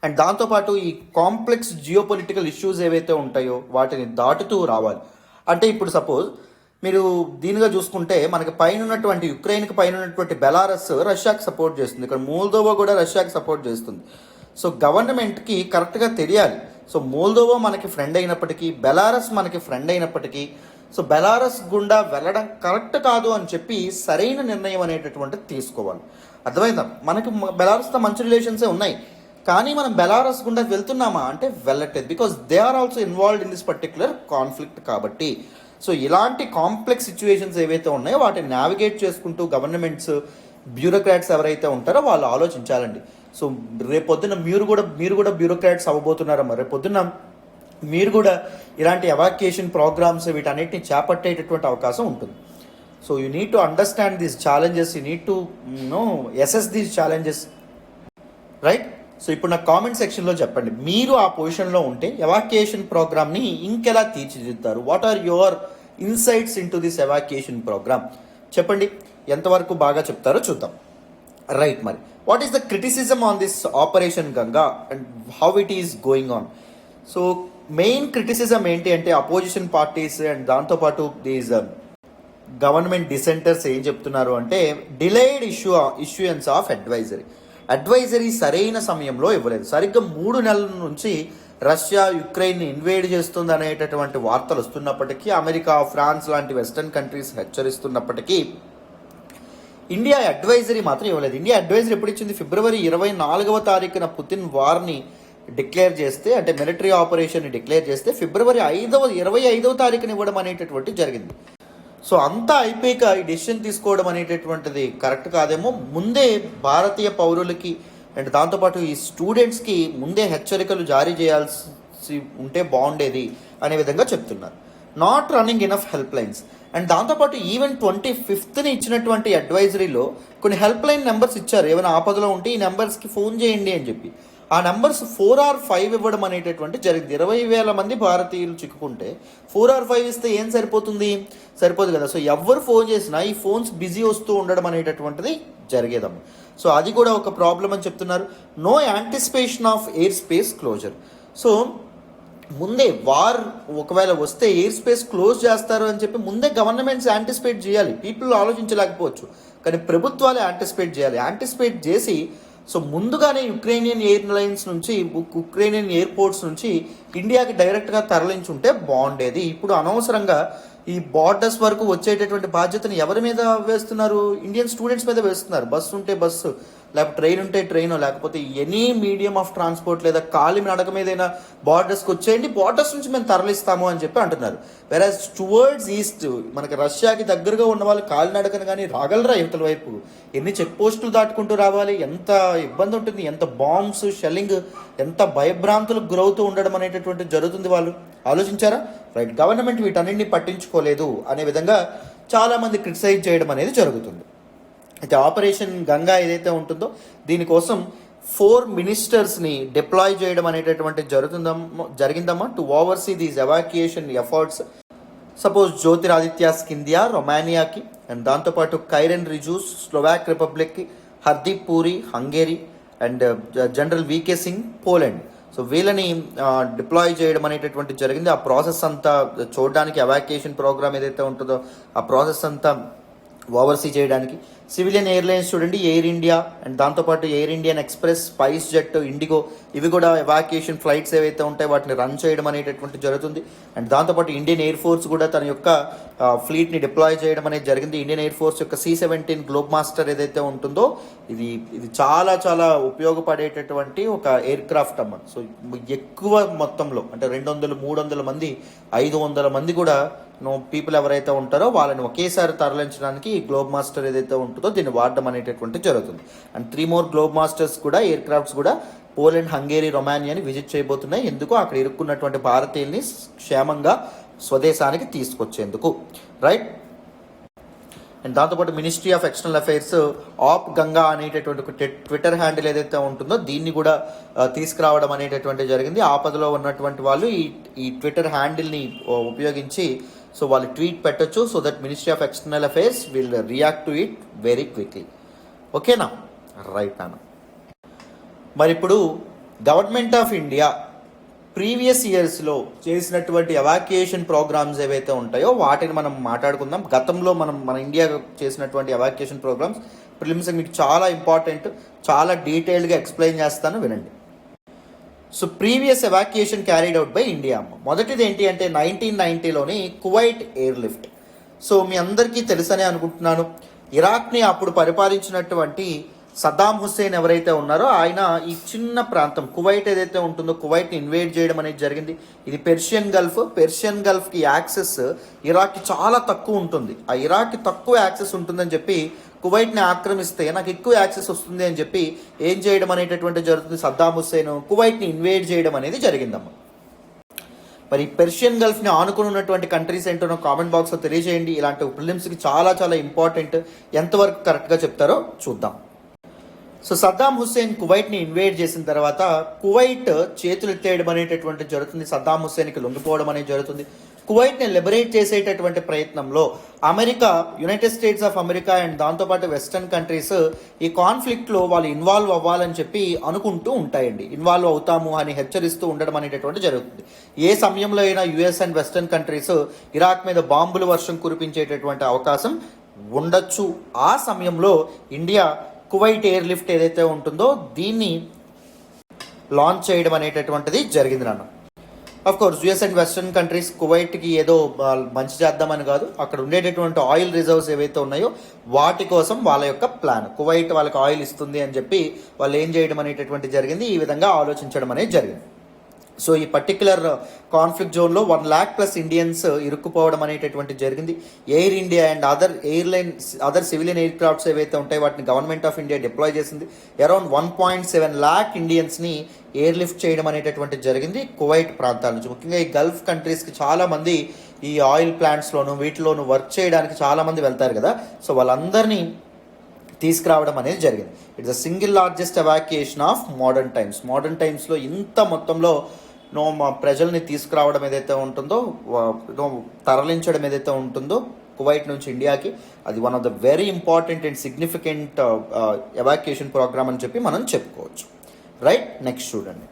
అండ్ దాంతోపాటు ఈ కాంప్లెక్స్ జియోపొలిటికల్ ఇష్యూస్ ఏవైతే ఉంటాయో వాటిని దాటుతూ రావాలి. అంటే ఇప్పుడు సపోజ్ మీరు దీనిగా చూసుకుంటే మనకి పైన ఉన్నటువంటి యుక్రెయిన్కి పైన ఉన్నటువంటి బెలారస్ రష్యాకి సపోర్ట్ చేస్తుంది, ఇక్కడ మోల్దోవా కూడా రష్యాకి సపోర్ట్ చేస్తుంది. సో గవర్నమెంట్కి కరెక్ట్గా తెలియాలి. సో మోల్దోవా మనకి ఫ్రెండ్ అయినప్పటికీ, బెలారస్ మనకి ఫ్రెండ్ అయినప్పటికీ, సో బెలారస్ గుండా వెళ్ళడం కరెక్ట్ కాదు అని చెప్పి సరైన నిర్ణయం అనేటటువంటిది తీసుకోవాలి. అర్థమైందా? మనకి బెలారస్తో మంచి రిలేషన్సే ఉన్నాయి, కానీ మనం బెలారస్ గుండా వెళ్తున్నామా అంటే వెళ్ళట్లేదు. Because they are also involved in this particular conflict. కాబట్టి సో ఇలాంటి కాంప్లెక్స్ సిచ్యువేషన్స్ ఏవైతే ఉన్నాయో వాటిని నావిగేట్ చేసుకుంటూ గవర్నమెంట్స్, బ్యూరోక్రాట్స్ ఎవరైతే ఉంటారో వాళ్ళు ఆలోచించాలండి. సో రేపొద్దున మీరు కూడా బ్యూరోక్రాట్స్ అవ్వబోతున్నారమ్మా. రేపొద్దున మీరు కూడా ఇలాంటి ఎవాక్యుయేషన్ ప్రోగ్రామ్స్ వీటన్నిటిని చేపట్టేటటువంటి అవకాశం ఉంటుంది. So you need to understand these challenges, you need to assess these challenges, right? So ఇప్పుడు నా కామెంట్ సెక్షన్లో చెప్పండి, మీరు ఆ పొజిషన్లో ఉంటే ఎవాక్యుయేషన్ ప్రోగ్రామ్ని ఇంకెలా తీర్చిదిద్దుతారు? What are your insights in to this evacuation programme? చెప్పండి, ఎంతవరకు బాగా చెప్తారో చూద్దాం. రైట్, మరి what is the criticism on this operation Ganga and how it is going on? So main criticism ఏంటి అంటే అపోజిషన్ పార్టీస్ అండ్ దాంతోపాటు దీస్ గవర్నమెంట్ డిసెంటర్స్ ఏం చెప్తున్నారు అంటే డిలేడ్ ఇష్యూయన్స్ ఆఫ్ అడ్వైజరీ సరైన సమయంలో ఇవ్వలేదు. సరిగ్గా 3 నెలల నుంచి రష్యా యుక్రెయిన్ని ఇన్వేడ్ చేస్తుంది అనేటటువంటి వార్తలు వస్తున్నప్పటికీ, అమెరికా, ఫ్రాన్స్ లాంటి వెస్టర్న్ కంట్రీస్ హెచ్చరిస్తున్నప్పటికీ ఇండియా అడ్వైజరీ మాత్రం ఇవ్వలేదు. ఇండియా అడ్వైజరీ ఎప్పుడు ఇచ్చింది? ఫిబ్రవరి 24వ తారీఖున పుతిన్ వార్ని డిక్లేర్ చేస్తే, అంటే మిలిటరీ ఆపరేషన్ని డిక్లేర్ చేస్తే ఫిబ్రవరి 25వ తారీఖున ఇవ్వడం అనేటటువంటి జరిగింది. సో అంతా అయిపోయాక ఈ డెసిషన్ తీసుకోవడం అనేటటువంటిది కరెక్ట్ కాదేమో. ముందే భారతీయ పౌరులకి అండ్ దాంతోపాటు ఈ స్టూడెంట్స్కి ముందే హెచ్చరికలు జారీ చేయాల్సి ఉంటే బాగుండేది అనే విధంగా చెప్తున్నారు. Not running enough help lines. And దాంతోపాటు ఈవెన్ 25th ఇచ్చినటువంటి అడ్వైజరీలో కొన్ని హెల్ప్ లైన్ నెంబర్స్ ఇచ్చారు. ఏమైనా ఆపదలో ఉంటే ఈ నెంబర్స్కి ఫోన్ చేయండి అని చెప్పి. ఆ నెంబర్స్ 4 or 5 ఇవ్వడం అనేటటువంటి జరిగింది. 20,000 మంది భారతీయులు చిక్కుకుంటే 4 or 5 ఇస్తే ఏం సరిపోదు కదా. సో ఎవరు ఫోన్ చేసినా ఈ ఫోన్స్ బిజీ వస్తూ ఉండడం అనేటటువంటిది జరిగేదమ్మ. సో అది కూడా ఒక ప్రాబ్లం అని చెప్తున్నారు. No anticipation of air space closure. So ముందే వార్ ఒకవేళ వస్తే ఎయిర్ స్పేస్ క్లోజ్ చేస్తారు అని చెప్పి ముందే గవర్నమెంట్స్ యాంటిసిపేట్ చేయాలి. పీపుల్ ఆలోచించలేకపోవచ్చు, కానీ ప్రభుత్వాలే యాంటిసిపేట్ చేయాలి. యాంటిసిపేట్ చేసి సో ముందుగానే యుక్రెయినియన్ ఎయిర్లైన్స్ నుంచి, యుక్రెయినియన్ ఎయిర్పోర్ట్స్ నుంచి ఇండియాకి డైరెక్ట్గా తరలించుంటే బాగుండేది. ఇప్పుడు అనవసరంగా ఈ బార్డర్స్ వరకు వచ్చేటటువంటి బాధ్యతను ఎవరి మీద వేస్తున్నారు? ఇండియన్ స్టూడెంట్స్ మీద వేస్తున్నారు. బస్సు ఉంటే బస్సు, లేకపోతే ట్రైన్ ఉంటే ట్రైన్, లేకపోతే ఎనీ మీడియం ఆఫ్ ట్రాన్స్పోర్ట్ లేదా కాలి నడక మీదైనా బార్డర్స్కి వచ్చేయండి, బార్డర్స్ నుంచి మేము తరలిస్తాము అని చెప్పి అంటున్నారు. వెరాజ్ టువర్డ్స్ ఈస్ట్ మనకి రష్యాకి దగ్గరగా ఉన్న వాళ్ళు కాలినడకను కానీ రాగలరా? యువతల వైపు ఎన్ని చెక్ పోస్టులు దాటుకుంటూ రావాలి? ఎంత ఇబ్బంది ఉంటుంది, ఎంత బాంబ్స్, షెల్లింగ్, ఎంత భయభ్రాంతులకు గురవుతూ ఉండడం అనేటటువంటి జరుగుతుంది. వాళ్ళు ఆలోచించారా? రైట్, గవర్నమెంట్ వీటన్నింటినీ పట్టించుకోలేదు అనే విధంగా చాలామంది క్రిటిసైజ్ చేయడం అనేది జరుగుతుంది. అయితే ఆపరేషన్ గంగా ఏదైతే ఉంటుందో దీనికోసం 4 మినిస్టర్స్ని డిప్లాయ్ చేయడం అనేటటువంటి జరిగిందమ్మా to oversee these evacuation efforts. Suppose Jyotiraditya Scindia రొమానియాకి, అండ్ దాంతోపాటు కైరన్ రిజూస్ స్లోవాక్ రిపబ్లిక్కి, Hardeep Puri Hungary, and general VK Singh Poland. So వీళ్ళని డిప్లాయ్ చేయడం అనేటటువంటి జరిగింది. ఆ ప్రాసెస్ అంతా చూడడానికి, ఎవాక్యుయేషన్ ప్రోగ్రామ్ ఏదైతే ఉంటుందో ఆ ప్రాసెస్ అంతా ఓవర్సీ చేయడానికి. సివిలియన్ ఎయిర్లైన్స్ చూడండి, ఎయిర్ ఇండియా అండ్ దాంతోపాటు air Indian express, spice jet, IndiGo, ఇవి కూడా ఎవాక్యుయేషన్ ఫ్లైట్స్ ఏవైతే ఉంటాయో వాటిని రన్ చేయడం అనేటటువంటి జరుగుతుంది. అండ్ దాంతోపాటు ఇండియన్ ఎయిర్ ఫోర్స్ కూడా తన యొక్క ఫ్లీట్ని డిప్లాయ్ చేయడం అనేది జరిగింది. ఇండియన్ ఎయిర్ ఫోర్స్ యొక్క C-17 గ్లోబ్ మాస్టర్ ఏదైతే ఉంటుందో ఇది చాలా చాలా ఉపయోగపడేటటువంటి ఒక ఎయిర్ క్రాఫ్ట్ అమ్మ. సో ఎక్కువ మొత్తంలో అంటే 200, 300 మంది, 500 మంది కూడా పీపుల్ ఎవరైతే ఉంటారో వాళ్ళని ఒకేసారి తరలించడానికి ఈ గ్లోబ్ మాస్టర్ ఏదైతే ఉంటుందో దీన్ని వాడడం అనేటటువంటి జరుగుతుంది. అండ్ 3 more గ్లోబ్ మాస్టర్స్ కూడా, ఎయిర్ క్రాఫ్ట్స్ కూడా పోలాండ్, హంగేరీ, రొమానియాని విజిట్ చేయబోతున్నాయి. ఎందుకు? అక్కడ ఇరుక్కున్నటువంటి భారతీయుల్ని క్షేమంగా స్వదేశానికి తీసుకొచ్చేందుకు. రైట్, అండ్ దాంతోపాటు మినిస్ట్రీ ఆఫ్ ఎక్స్టర్నల్ అఫైర్స్ ఆప్ గంగా అనేటటువంటి ట్విట్టర్ హ్యాండిల్ ఏదైతే ఉంటుందో దీన్ని కూడా తీసుకురావడం అనేటటువంటి జరిగింది. ఆపదలో ఉన్నటువంటి వాళ్ళు ఈ ట్విట్టర్ హ్యాండిల్ని ఉపయోగించి సో వాళ్ళు ట్వీట్ పెట్టొచ్చు. So that ministry of external affairs will react to it very quickly. ఓకేనా? రైట్ నాన్న. మరి ఇప్పుడు గవర్నమెంట్ ఆఫ్ ఇండియా ప్రీవియస్ ఇయర్స్లో చేసినటువంటి ఎవాక్యుయేషన్ ప్రోగ్రామ్స్ ఏవైతే ఉంటాయో వాటిని మనం మాట్లాడుకుందాం. గతంలో మన ఇండియా చేసినటువంటి ఎవాక్యుయేషన్ ప్రోగ్రామ్స్ ప్రిలిమ్స్ మీకు చాలా ఇంపార్టెంట్, చాలా డీటెయిల్డ్గా ఎక్స్ప్లెయిన్ చేస్తాను, వినండి. So previous evacuation carried out by India. మొదటిది ఏంటి అంటే 1990లోని కువైట్ ఎయిర్ లిఫ్ట్. సో మీ అందరికీ తెలుసనే అనుకుంటున్నాను, ఇరాక్ని అప్పుడు పరిపాలించినటువంటి సద్దాం హుస్సేన్ ఎవరైతే ఉన్నారో ఆయన ఈ చిన్న ప్రాంతం కువైట్ ఏదైతే ఉంటుందో కువైట్ని ఇన్వేడ్ చేయడం అనేది జరిగింది. ఇది పెర్షియన్ గల్ఫ్కి యాక్సెస్ ఇరాక్కి చాలా తక్కువ ఉంటుంది. ఆ ఇరాక్కి తక్కువ యాక్సెస్ ఉంటుందని చెప్పి కువైట్ని ఆక్రమిస్తే నాకు ఎక్కువ యాక్సెస్ వస్తుంది అని చెప్పి ఏం చేయడం అనేటటువంటి జరుగుతుంది, సద్దాం హుస్సేన్ కువైట్ని ఇన్వేడ్ చేయడం అనేది జరిగిందమ్మ. మరి పెర్షియన్ గల్ఫ్ని ఆనుకుని ఉన్నటువంటి కంట్రీస్ ఏంటో కామెంట్ బాక్స్లో తెలియజేయండి. ఇలాంటి ప్రిలిమ్స్కి చాలా చాలా ఇంపార్టెంట్, ఎంతవరకు కరెక్ట్గా చెప్తారో చూద్దాం. సో సద్దాం హుస్సేన్ కువైట్ని ఇన్వేడ్ చేసిన తర్వాత కువైట్ చేతులు ఎత్తేయడం అనేటటువంటి జరుగుతుంది, సద్దాం హుస్సేన్కి లొంగిపోవడం అనేది జరుగుతుంది. కువైట్ని లిబరేట్ చేసేటటువంటి ప్రయత్నంలో America, United states of America and దాంతోపాటు వెస్టర్న్ కంట్రీస్ ఈ కాన్ఫ్లిక్ట్లో వాళ్ళు ఇన్వాల్వ్ అవ్వాలని చెప్పి అనుకుంటూ ఉంటాయండి. ఇన్వాల్వ్ అవుతాము అని హెచ్చరిస్తూ ఉండడం అనేటటువంటి జరుగుతుంది. ఏ సమయంలో అయినా US and western countries Iraq మీద బాంబుల వర్షం కురిపించేటటువంటి అవకాశం ఉండొచ్చు. ఆ సమయంలో ఇండియా కువైట్ ఎయిర్ లిఫ్ట్ ఏదైతే ఉంటుందో దీన్ని లాంచ్ చేయడం అనేటటువంటిది జరిగింది నాన్న. Of course US and western countries కువైట్కి ఏదో మంచి చేద్దామని కాదు, అక్కడ ఉండేటటువంటి ఆయిల్ రిజర్వ్స్ ఏవైతే ఉన్నాయో వాటి కోసం వాళ్ళ యొక్క ప్లాన్, కువైట్ వాళ్ళకి ఆయిల్ ఇస్తుంది అని చెప్పి వాళ్ళు ఏం చేయడం అనేటటువంటి జరిగింది, ఈ విధంగా ఆలోచించడం అనేది జరిగింది. సో ఈ పర్టిక్యులర్ కాన్ఫ్లిక్ట్ జోన్లో 1 lakh ప్లస్ ఇండియన్స్ ఇరుక్కుపోవడం అనేటటువంటి జరిగింది. Air India and other civilian air crafts ఏవైతే ఉంటాయో వాటిని గవర్నమెంట్ ఆఫ్ ఇండియా డిప్లాయ్ చేసింది. అరౌండ్ 1.7 lakh ఇండియన్స్ని ఎయిర్ లిఫ్ట్ చేయడం అనేటటువంటి జరిగింది కువైట్ ప్రాంతాల నుంచి. ముఖ్యంగా ఈ గల్ఫ్ కంట్రీస్కి చాలామంది ఈ ఆయిల్ ప్లాంట్స్లోను వీటిలోను వర్క్ చేయడానికి చాలామంది వెళ్తారు కదా, సో వాళ్ళందరినీ తీసుకురావడం అనేది జరిగింది. It's the single largest evacuation of modern టైమ్స్లో ఇంత మొత్తంలో మా ప్రజల్ని తీసుకురావడం ఏదైతే ఉంటుందో, తరలించడం ఏదైతే ఉంటుందో కువైట్ నుంచి ఇండియాకి, అది one of the very important and significant evacuation programme అని చెప్పి మనం చెప్పుకోవచ్చు. రైట్, నెక్స్ట్ చూడండి.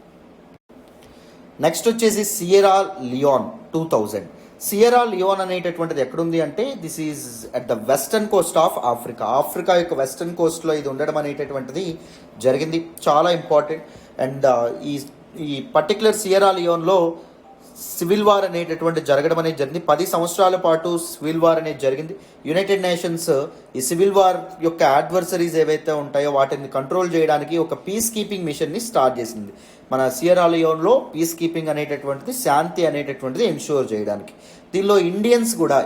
నెక్స్ట్ వచ్చేసి సియరా లియోన్ 2000. సియరా లియోన్ అనేటటువంటిది ఎక్కడుంది అంటే this is at the western coast of Africa యొక్క వెస్టర్న్ కోస్ట్లో ఇది ఉండడం అనేటటువంటిది జరిగింది, చాలా ఇంపార్టెంట్. అండ్ ఈ పర్టికులర్ సియరా లియోన్లో సివిల్ వార్ అనేటటువంటి జరగడం అనేది జరిగింది. 10 సంవత్సరాల పాటు సివిల్ వార్ అనేది జరిగింది. యునైటెడ్ నేషన్స్ ఈ సివిల్ వార్ యొక్క అడ్వర్సరీస్ ఏవైతే ఉంటాయో వాటిని కంట్రోల్ చేయడానికి ఒక పీస్ కీపింగ్ మిషన్ని స్టార్ట్ చేసింది. మన సియరా లియోన్లో పీస్ కీపింగ్ అనేటటువంటిది, శాంతి అనేటటువంటిది ఎన్షూర్ చేయడానికి. దీనిలో ఇండియన్స్ కూడా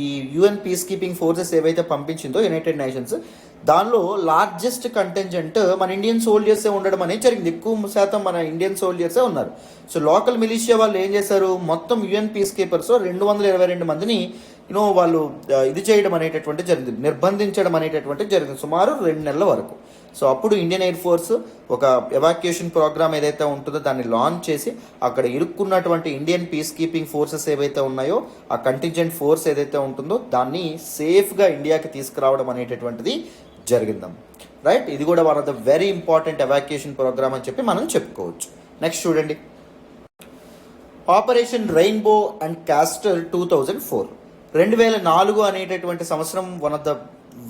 ఈ యుఎన్ పీస్ కీపింగ్ ఫోర్సెస్ ఏవైతే పంపించిందో యునైటెడ్ నేషన్స్, దానిలో లార్జెస్ట్ కంటెంజెంట్ మన ఇండియన్ సోల్జర్సే ఉండడం అనేది జరిగింది. ఎక్కువ శాతం మన ఇండియన్ సోల్జర్సే ఉన్నారు. సో లోకల్ మిలిషియా వాళ్ళు ఏం చేశారు, మొత్తం యుఎన్ పీస్ కీపర్స్ 222 మందిని వాళ్ళు ఇది చేయడం అనేటటువంటి జరిగింది, నిర్బంధించడం అనేటటువంటి జరిగింది సుమారు 2 నెలల వరకు. సో అప్పుడు ఇండియన్ ఎయిర్ ఫోర్స్ ఒక ఎవాక్యుయేషన్ ప్రోగ్రామ్ ఏదైతే ఉంటుందో దాన్ని లాంచ్ చేసి అక్కడ ఇరుక్కున్నటువంటి ఇండియన్ పీస్ కీపింగ్ ఫోర్సెస్ ఏవైతే ఉన్నాయో ఆ కంటింజెంట్ ఫోర్స్ ఏదైతే ఉంటుందో దాన్ని సేఫ్గా ఇండియాకి తీసుకురావడం అనేటటువంటిది జరిగిందాం. రైట్, ఇది కూడా one of the very important evacuation programme అని చెప్పి మనం చెప్పుకోవచ్చు. నెక్స్ట్ చూడండి, ఆపరేషన్ రెయిన్బో అండ్ క్యాస్టర్ 2004. 2004 అనేటటువంటి సంవత్సరం one of the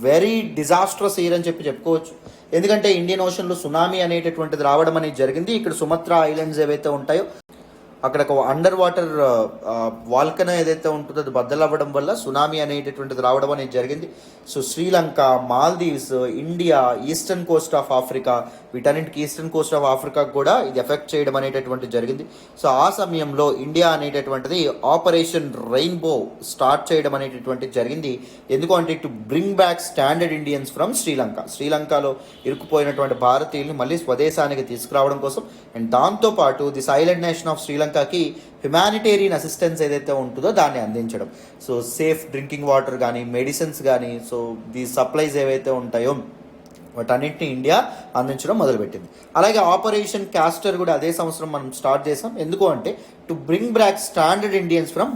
very disastrous year అని చెప్పి చెప్పుకోవచ్చు. ఎందుకంటే ఇండియన్ ఓషన్లో సునామీ అనేటటువంటిది రావడం అనేది జరిగింది. ఇక్కడ సుమత్రా ఐలాండ్స్ ఏవైతే ఉంటాయో అక్కడ ఒక అండర్ వాటర్ వాల్కనో ఏదైతే ఉంటుందో అది బద్దలవ్వడం వల్ల సునామీ అనేటటువంటిది రావడం అనేది జరిగింది. So Sri Lanka, Maldives, India, eastern Coast of Africa, వీటన్నింటికి eastern Coast of Africa కూడా ఇది ఎఫెక్ట్ చేయడం అనేటటువంటిది జరిగింది. సో ఆ సమయంలో ఇండియా అనేటటువంటిది ఆపరేషన్ రెయిన్బో స్టార్ట్ చేయడం అనేటటువంటిది జరిగింది. ఎందుకు అంటే to bring back standard Indians from శ్రీలంకలో ఇరుక్కుపోయినటువంటి భారతీయుల్ని మళ్ళీ స్వదేశానికి తీసుకురావడం కోసం. అండ్ దాంతోపాటు ది సైలెంట్ నేషన్ ఆఫ్ శ్రీలంకకి హ్యుమానిటేరియన్ అసిస్టెన్స్ ఏదైతే ఉంటుందో దాన్ని అందించడం. సో సేఫ్ డ్రింకింగ్ వాటర్ కానీ, మెడిసిన్స్ కానీ, సో ది సప్లైస్ ఏవైతే ఉంటాయో వాటన్నింటినీ ఇండియా అందించడం మొదలుపెట్టింది. అలాగే ఆపరేషన్ క్యాస్టర్ కూడా అదే సంవత్సరం మనం స్టార్ట్ చేసాం. ఎందుకు అంటే to bring back standard Indians from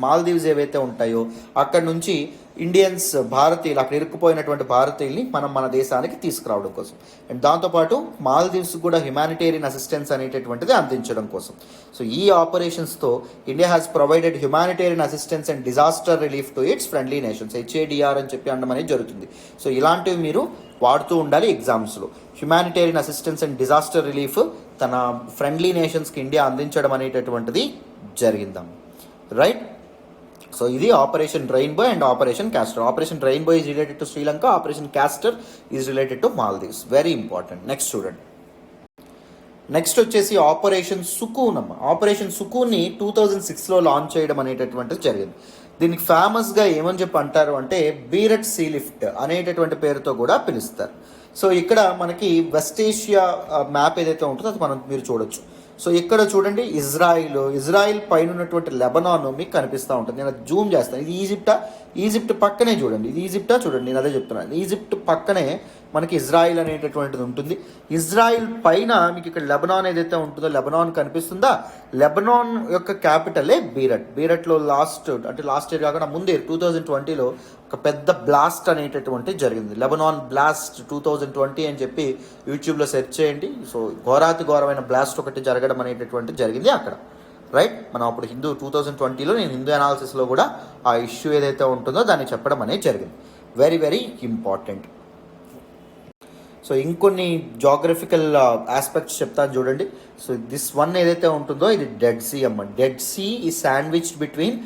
Maldives ఏవైతే ఉంటాయో అక్కడ నుంచి ఇండియన్స్ భారతీయులు అక్కడ ఇరుక్కుపోయినటువంటి భారతీయుల్ని మనం మన దేశానికి తీసుకురావడం కోసం అండ్ దాంతోపాటు మాల్దీవ్స్ కూడా హ్యుమానిటేరియన్ అసిస్టెన్స్ అనేటటువంటిది అందించడం కోసం. సో ఈ ఆపరేషన్స్తో India has provided humanitarian assistance and disaster relief to its friendly nations, HADR అని చెప్పి అనడం అనేది జరుగుతుంది. సో ఇలాంటివి మీరు వాడుతూ ఉండాలి ఎగ్జామ్స్లో. Humanitarian assistance and disaster relief తన ఫ్రెండ్లీ నేషన్స్కి ఇండియా అందించడం అనేటటువంటిది జరిగిందాం, రైట్. సో ఇది operation rainbow and operation castor. Operation rainbow is related to Sri Lanka, operation castor is related to Maldives. Very important. Next చూడండి. నెక్స్ట్ వచ్చేసి ఆపరేషన్ సుకూన్ అమ్మ. ఆపరేషన్ సుకూన్ని 2006లో లాంచ్ చేయడం అనేటటువంటిది జరిగింది. దీనికి ఫేమస్గా ఏమని చెప్పి అంటారు అంటే బీరట్ సీ లిఫ్ట్ అనేటటువంటి పేరుతో కూడా పిలుస్తారు. సో ఇక్కడ మనకి వెస్ట్ ఏషియా మ్యాప్ ఏదైతే ఉంటుందో అది మీరు చూడొచ్చు. సో ఇక్కడ చూడండి ఇజ్రాయిల్ పైన ఉన్నటువంటి లెబనాన్ మీకు కనిపిస్తూ ఉంటుంది. నేను జూమ్ చేస్తాను. ఇది ఈజిప్ట్ పక్కనే చూడండి. ఇది ఈజిప్టా చూడండి, నేను అదే చెప్తున్నాను. ఈజిప్ట్ పక్కనే మనకి ఇజ్రాయిల్ అనేటటువంటిది ఉంటుంది. ఇజ్రాయిల్ పైన మీకు ఇక్కడ లెబనాన్ ఏదైతే ఉంటుందో లెబనాన్ కనిపిస్తుందా, లెబనాన్ యొక్క క్యాపిటలే బీరట్లో లాస్ట్ ఇయర్ కాకుండా ముందే 2020లో ఒక పెద్ద బ్లాస్ట్ అనేటటువంటి జరిగింది. లెబనాన్ బ్లాస్ట్ 2020 అని చెప్పి యూట్యూబ్లో సెర్చ్ చేయండి. సో ఘోరమైన బ్లాస్ట్ ఒకటి జరగడం అనేటటువంటి జరిగింది అక్కడ, రైట్. మనం అప్పుడు 2020లో నేను హిందూ అనాలిసిస్లో కూడా ఆ ఇష్యూ ఏదైతే ఉంటుందో దాన్ని చెప్పడం అనేది జరిగింది. Very very important. సో ఇంకొన్ని జాగ్రఫికల్ ఆస్పెక్ట్స్ చెప్తాను చూడండి. సో దిస్ వన్ ఏదైతే ఉంటుందో ఇది డెడ్ సీ అమ్మ. డెడ్ సీ ఈ శాండ్విచ్డ్ బిట్వీన్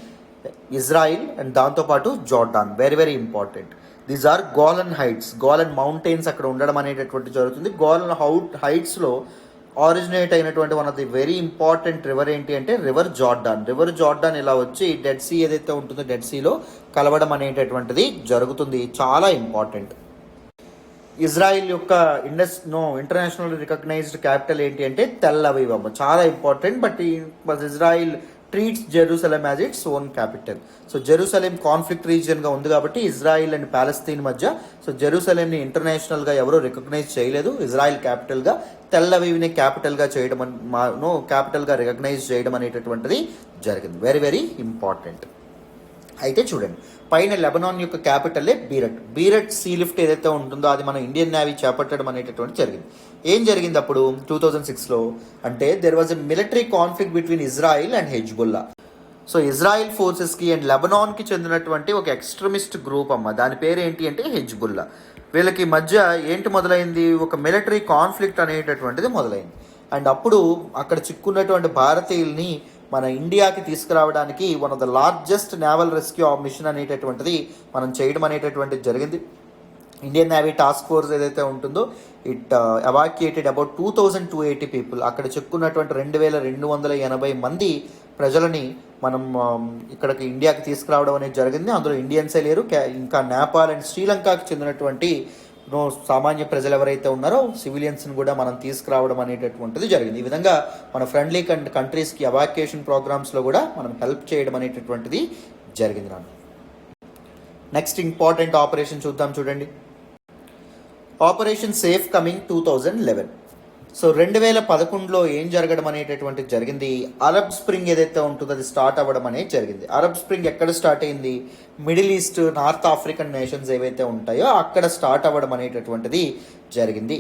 ఇజ్రాయిల్ అండ్ దాంతోపాటు Jordan. Very very important. These are Golan Heights. Golan mountains అక్కడ ఉండడం అనేటటువంటి జరుగుతుంది. గోలన్ హైట్స్లో ఆరిజినేట్ అయినటువంటి one of the very important river ఏంటి అంటే రివర్ జార్డాన్ ఇలా వచ్చి డెడ్ సీ ఏదైతే ఉంటుందో డెడ్ సీలో కలవడం అనేటటువంటిది జరుగుతుంది. చాలా ఇంపార్టెంట్. ఇజ్రాయిల్ యొక్క ఇంటర్నేషనల్ రికగ్నైజ్డ్ క్యాపిటల్ ఏంటి అంటే టెల్ అవీవ్ అమ్మ. చాలా important. But Israel treats Jerusalem as its own capital. So Jerusalem conflict రీజియన్గా ఉంది కాబట్టి ఇజ్రాయిల్ అండ్ ప్యాలెస్తీన్ మధ్య. సో జెరూసలేంని ఇంటర్నేషనల్గా ఎవరూ రికగ్నైజ్ చేయలేదు. ఇజ్రాయిల్ క్యాపిటల్గా టెల్ అవీవ్ని క్యాపిటల్గా రికగ్నైజ్ చేయడం అనేటటువంటిది జరిగింది. Very very important. అయితే చూడండి, పైన లెబనాన్ యొక్క క్యాపిటలే బీరట్ సీ లిఫ్ట్ ఏదైతే ఉంటుందో అది మన ఇండియన్ నేవీ చేపట్టడం అనేటటువంటి జరిగింది. ఏం జరిగింది అప్పుడు 2006లో అంటే there was a military conflict between Israel and Hezbollah. So Israel ఫోర్సెస్కి అండ్ లెబనాన్కి చెందినటువంటి ఒక ఎక్స్ట్రీమిస్ట్ గ్రూప్ అమ్మ. దాని పేరు ఏంటి అంటే హెజ్బుల్లా. వీళ్ళకి మధ్య ఏంటి మొదలైంది, ఒక మిలిటరీ కాన్ఫ్లిక్ట్ అనేటటువంటిది మొదలైంది. అండ్ అప్పుడు అక్కడ చిక్కున్నటువంటి భారతీయుల్ని మన ఇండియాకి తీసుకురావడానికి one of the largest naval rescue mission అనేటటువంటిది మనం చేయడం అనేటటువంటిది జరిగింది. ఇండియన్ నేవీ టాస్క్ ఫోర్స్ ఏదైతే ఉంటుందో ఇట్ ఎవాక్యుయేటెడ్ అబౌట్ 2280 పీపుల్. అక్కడ చెక్కున్నటువంటి 2280 మంది ప్రజలని మనం ఇక్కడికి ఇండియాకి తీసుకురావడం అనేది జరిగింది. అందులో ఇండియన్సే లేరు, ఇంకా నేపాల్ అండ్ శ్రీలంకకి చెందినటువంటి సామాన్య ప్రజలు ఎవరైతే ఉన్నారో సివిలియన్స్ని కూడా మనం తీసుకురావడం అనేటటువంటిది జరిగింది. ఈ విధంగా మన ఫ్రెండ్లీ కంట్రీస్కి ఎవాక్యుయేషన్ ప్రోగ్రామ్స్లో కూడా మనం హెల్ప్ చేయడం అనేటటువంటిది జరిగింది. నెక్స్ట్ ఇంపార్టెంట్ ఆపరేషన్ చూద్దాం చూడండి. Operation safe coming 2011. సో 2011లో ఏం జరగడం అనేటటువంటిది జరిగింది, అరబ్ స్ప్రింగ్ ఏదైతే ఉంటుందో అది స్టార్ట్ అవ్వడం అనేది జరిగింది. అరబ్ స్ప్రింగ్ ఎక్కడ స్టార్ట్ అయింది, middle east north African nations ఏవైతే ఉంటాయో అక్కడ స్టార్ట్ అవ్వడం అనేటటువంటిది జరిగింది.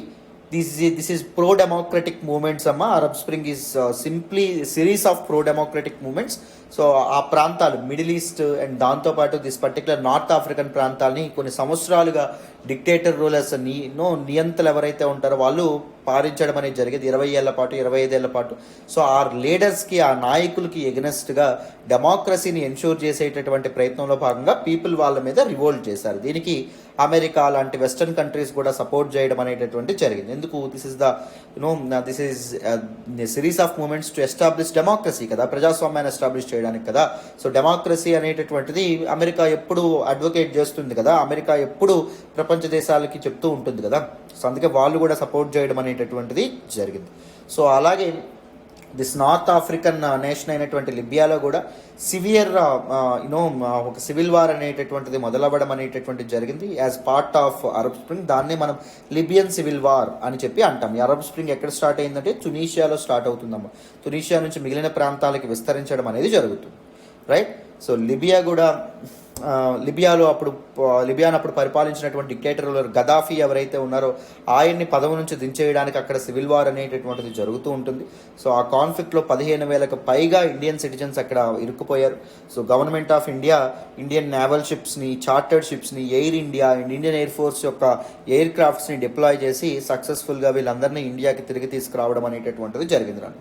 This is pro democratic movements అమ్మ. Arab spring is simply series of pro democratic movements. So ఆ ప్రాంతాలు మిడిల్ ఈస్ట్ అండ్ దాంతోపాటు దిస్ పర్టికులర్ నార్త్ ఆఫ్రికన్ ప్రాంతాలని కొన్ని సంవత్సరాలుగా డిక్టేటర్ రూలర్స్ నియంతలు ఎవరైతే ఉంటారో వాళ్ళు పాలించడం అనేది జరిగేది 20 ఏళ్ల పాటు 25 ఏళ్ల పాటు. సో ఆ లీడర్స్కి ఆ నాయకులకి ఎగనెస్ట్గా డెమోక్రసీని ఎన్షూర్ చేసేటటువంటి ప్రయత్నంలో భాగంగా పీపుల్ వాళ్ళ మీద రివోల్ట్ చేశారు. దీనికి అమెరికా లాంటి వెస్టర్న్ కంట్రీస్ కూడా సపోర్ట్ చేయడం అనేటటువంటి జరిగింది. ఎందుకు, this is series of movements to establish democracy కదా, ప్రజాస్వామ్యాన్ని ఎస్టాబ్లిష్ చేయడానికి కదా. సో డెమోక్రసీ అనేటటువంటిది అమెరికా ఎప్పుడు అడ్వకేట్ చేస్తుంది కదా, అమెరికా ఎప్పుడు ప్రపంచ దేశాలకి చెప్తూ ఉంటుంది కదా. సో అందుకే వాళ్ళు కూడా సపోర్ట్ చేయడం అనేటటువంటిది జరిగింది. సో అలాగే దిస్ నార్త్ ఆఫ్రికన్ నేషన్ అయినటువంటి లిబియాలో కూడా సివియర్ ఒక సివిల్ వార్ అనేటటువంటిది మొదలవ్వడం అనేటటువంటిది జరిగింది as part of Arab spring. దాన్నే మనం లిబియన్ సివిల్ వార్ అని చెప్పి అంటాం. ఈ అరబ్ స్ప్రింగ్ ఎక్కడ స్టార్ట్ అయిందంటే తునీషియాలో స్టార్ట్ అవుతుందమ్మా. తునీషియా నుంచి మిగిలిన ప్రాంతాలకి విస్తరించడం అనేది జరుగుతుంది, రైట్. సో లిబియా కూడా లిబియాను అప్పుడు పరిపాలించినటువంటి డిక్టేటర్ గదాఫీ ఎవరైతే ఉన్నారో ఆయన్ని పదవి నుంచి దించేయడానికి అక్కడ సివిల్ వార్ అనేటటువంటిది జరుగుతూ ఉంటుంది. సో ఆ కాన్ఫ్లిక్ట్లో 15,000కు పైగా ఇండియన్ సిటిజన్స్ అక్కడ ఇరుక్కుపోయారు. So government of India Indian naval షిప్స్ని, చార్టర్డ్ షిప్స్ని, Air India and Indian air force యొక్క ఎయిర్ క్రాఫ్ట్స్ని డిప్లాయ్ చేసి సక్సెస్ఫుల్గా వీళ్ళందరినీ ఇండియాకి తిరిగి తీసుకురావడం అనేటటువంటిది జరిగింది.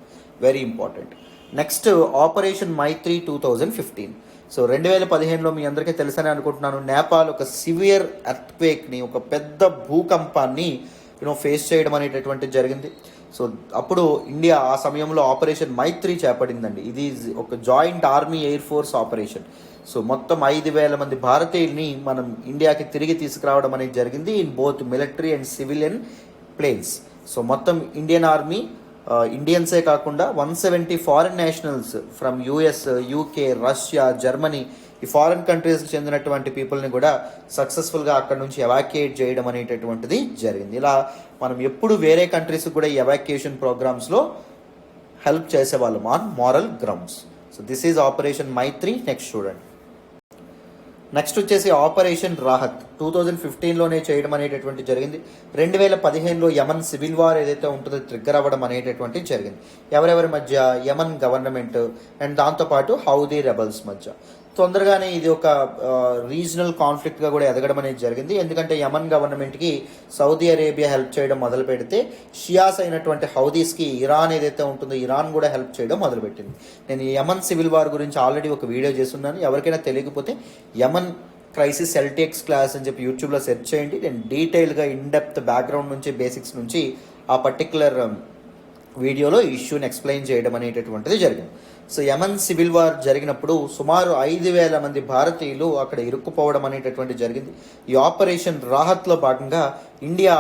Very important. Next operation Maitri 2015. So 2015లో మీ అందరికీ తెలుసని అనుకుంటున్నాను, నేపాల్ ఒక సివియర్ ఎర్త్క్వేక్ని, ఒక పెద్ద భూకంపాన్ని ఫేస్ చేయడం అనేటటువంటిది జరిగింది. సో అప్పుడు ఇండియా ఆ సమయంలో ఆపరేషన్ మైత్రి చేపడిందండి. ఇది ఒక joint army air force operation. So మొత్తం 5,000 మంది భారతీయుల్ని మనం ఇండియాకి తిరిగి తీసుకురావడం అనేది జరిగింది in both military and civilian planes. So మొత్తం ఇండియన్ ఆర్మీ ఇండియన్సే కాకుండా 170 foreign nationals from US, UK, Russia, Germany, ఈ ఫారిన్ కంట్రీస్కి చెందినటువంటి పీపుల్ని కూడా సక్సెస్ఫుల్గా అక్కడ నుంచి ఎవాక్యుయేట్ చేయడం అనేటటువంటిది జరిగింది. ఇలా మనం ఎప్పుడు వేరే కంట్రీస్కి కూడా ఈ ఎవాక్యుయేషన్ ప్రోగ్రామ్స్లో హెల్ప్ చేసేవాళ్ళం on moral grounds. So this is operation Maitri. Next చూడండి. నెక్స్ట్ వచ్చేసి ఆపరేషన్ రాహత్ 2015లోనే చేయడం అనేటటువంటి జరిగింది. 2015లో యమన్ సివిల్ వార్ ఏదైతే ఉంటుందో ట్రిగ్గర్ అవ్వడం అనేటటువంటి జరిగింది. ఎవరెవరి మధ్య? యమన్ గవర్నమెంట్ అండ్ దాంతోపాటు హౌదీ రెబల్స్ మధ్య. తొందరగానే ఇది ఒక రీజనల్ కాన్ఫ్లిక్ట్గా కూడా ఎదగడం అనేది జరిగింది. ఎందుకంటే యమన్ గవర్నమెంట్కి సౌదీ అరేబియా హెల్ప్ చేయడం మొదలు పెడితే షియాస్ అయినటువంటి హౌదీస్కి ఇరాన్ ఏదైతే ఉంటుందో ఇరాన్ కూడా హెల్ప్ చేయడం మొదలుపెట్టింది. నేను యమన్ సివిల్ వార్ గురించి ఆల్రెడీ ఒక వీడియో చేస్తున్నాను. ఎవరికైనా తెలియకపోతే యమన్ క్రైసిస్ ఎల్టీఎక్స్ క్లాస్ అని చెప్పి యూట్యూబ్లో సెర్చ్ చేయండి. నేను డీటెయిల్గా ఇన్డెప్త్ బ్యాక్గ్రౌండ్ నుంచి బేసిక్స్ నుంచి ఆ పర్టికులర్ వీడియోలో ఈ ఇష్యూని ఎక్స్ప్లెయిన్ చేయడం అనేటటువంటిది జరిగింది. సో యమన్ సివిల్ వార్ జరిగినప్పుడు సుమారు 5,000 మంది భారతీయులు అక్కడ ఇరుక్కుపోవడం అనేటటువంటి జరిగింది. ఈ ఆపరేషన్ రాహత్లో భాగంగా ఇండియా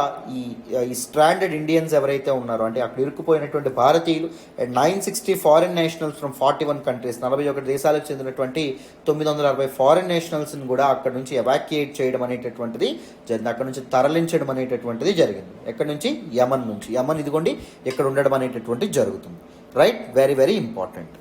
ఈ స్ట్రాండెడ్ ఇండియన్స్ ఎవరైతే ఉన్నారో, అంటే అక్కడ ఇరుక్కుపోయినటువంటి భారతీయులు and 960 foreign nationals from 41 countries, 41 దేశాలకు చెందినటువంటి 960 ఫారిన్ నేషనల్స్ని కూడా అక్కడ నుంచి ఎవాక్యుయేట్ చేయడం అనేటటువంటిది జరిగింది. అక్కడ నుంచి తరలించడం అనేటటువంటిది జరిగింది. ఎక్కడి నుంచి? యమన్ నుంచి. యమన్ ఇదిగోండి ఇక్కడ ఉండడం అనేటటువంటిది జరుగుతుంది, right. Very very important.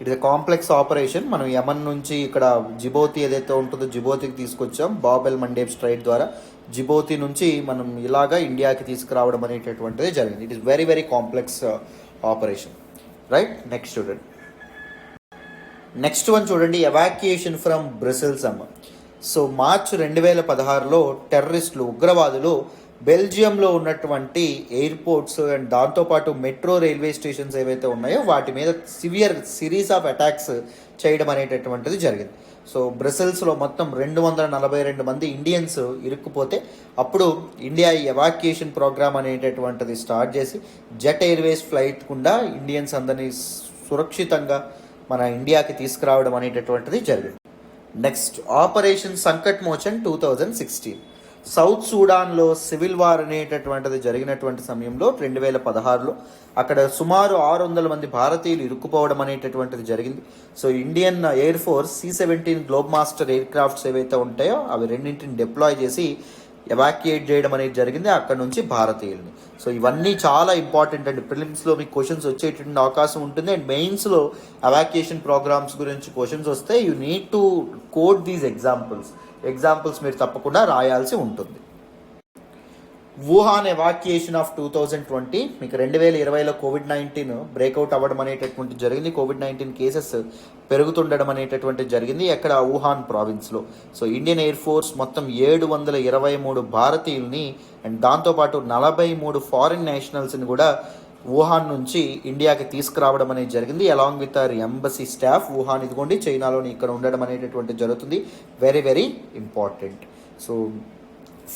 It is complex operation. మనం యమన్ నుంచి ఇక్కడ జిబోతి ఏదైతే ఉంటుందో జిబోతికి తీసుకొచ్చాం బాబ్ ఎల్ మండేబ్ స్ట్రైట్ ద్వారా. జిబోతి నుంచి మనం ఇలాగా ఇండియాకి తీసుకురావడం అనేటటువంటిది జరిగింది. It is very very complex operation, right. Next చూడండి. నెక్స్ట్ వన్ చూడండి, ఎవాక్యుయేషన్ ఫ్రమ్ బ్రసెల్స్ అమ్మ. సో మార్చ్ 2016లో టెర్రరిస్టులు, ఉగ్రవాదులు బెల్జియంలో ఉన్నటువంటి ఎయిర్పోర్ట్స్ అండ్ దాంతోపాటు మెట్రో రైల్వే స్టేషన్స్ ఏవైతే ఉన్నాయో వాటి మీద సివియర్ సిరీస్ ఆఫ్ అటాక్స్ చేయడం అనేటటువంటిది జరిగింది. సో బ్రసెల్స్లో మొత్తం 242 మంది ఇండియన్స్ ఇరుక్కుపోతే అప్పుడు ఇండియా ఈ ఎవాక్యుయేషన్ ప్రోగ్రామ్ అనేటటువంటిది స్టార్ట్ చేసి జెట్ ఎయిర్వేస్ ఫ్లైట్ గుండా ఇండియన్స్ అందరినీ సురక్షితంగా మన ఇండియాకి తీసుకురావడం అనేటటువంటిది జరిగింది. Next operation Sankat Mochan 2016. South సూడాన్లో సివిల్ వార్ అనేటటువంటిది జరిగినటువంటి సమయంలో 2016లో అక్కడ సుమారు 600 మంది భారతీయులు ఇరుక్కుపోవడం అనేటటువంటిది జరిగింది. So Indian air force C-17 globe master air crafts ఏవైతే ఉంటాయో అవి రెండింటిని డిప్లాయ్ చేసి ఎవాక్యుయేట్ చేయడం అనేది జరిగింది అక్కడ నుంచి భారతీయుల్ని. సో ఇవన్నీ చాలా ఇంపార్టెంట్ అండి. ప్రిలిమ్స్లో మీకు క్వశ్చన్స్ వచ్చేటువంటి అవకాశం ఉంటుంది అండ్ మెయిన్స్లో ఎవాక్యుయేషన్ ప్రోగ్రామ్స్ గురించి క్వశ్చన్స్ వస్తే you need to code these examples మీరు తప్పకుండా రాయాల్సి ఉంటుంది. Wuhan evacuation of 2020. మీకు 2020లో COVID-19 బ్రేక్అవుట్ అవ్వడం అనేటటువంటి జరిగింది. COVID-19 కేసెస్ పెరుగుతుండడం అనేటటువంటి జరిగింది ఎక్కడ? వుహాన్ ప్రావిన్స్లో. సో ఇండియన్ ఎయిర్ ఫోర్స్ మొత్తం 723 భారతీయుల్ని అండ్ దాంతోపాటు 43 ఫారిన్ నేషనల్స్ని కూడా వుహాన్ నుంచి ఇండియాకి తీసుకురావడం అనేది జరిగింది along with our embassy staff. Wuhan ఇదిగోండి చైనాలోని ఇక్కడ ఉండడం అనేటటువంటి జరుగుతుంది. Very very important. So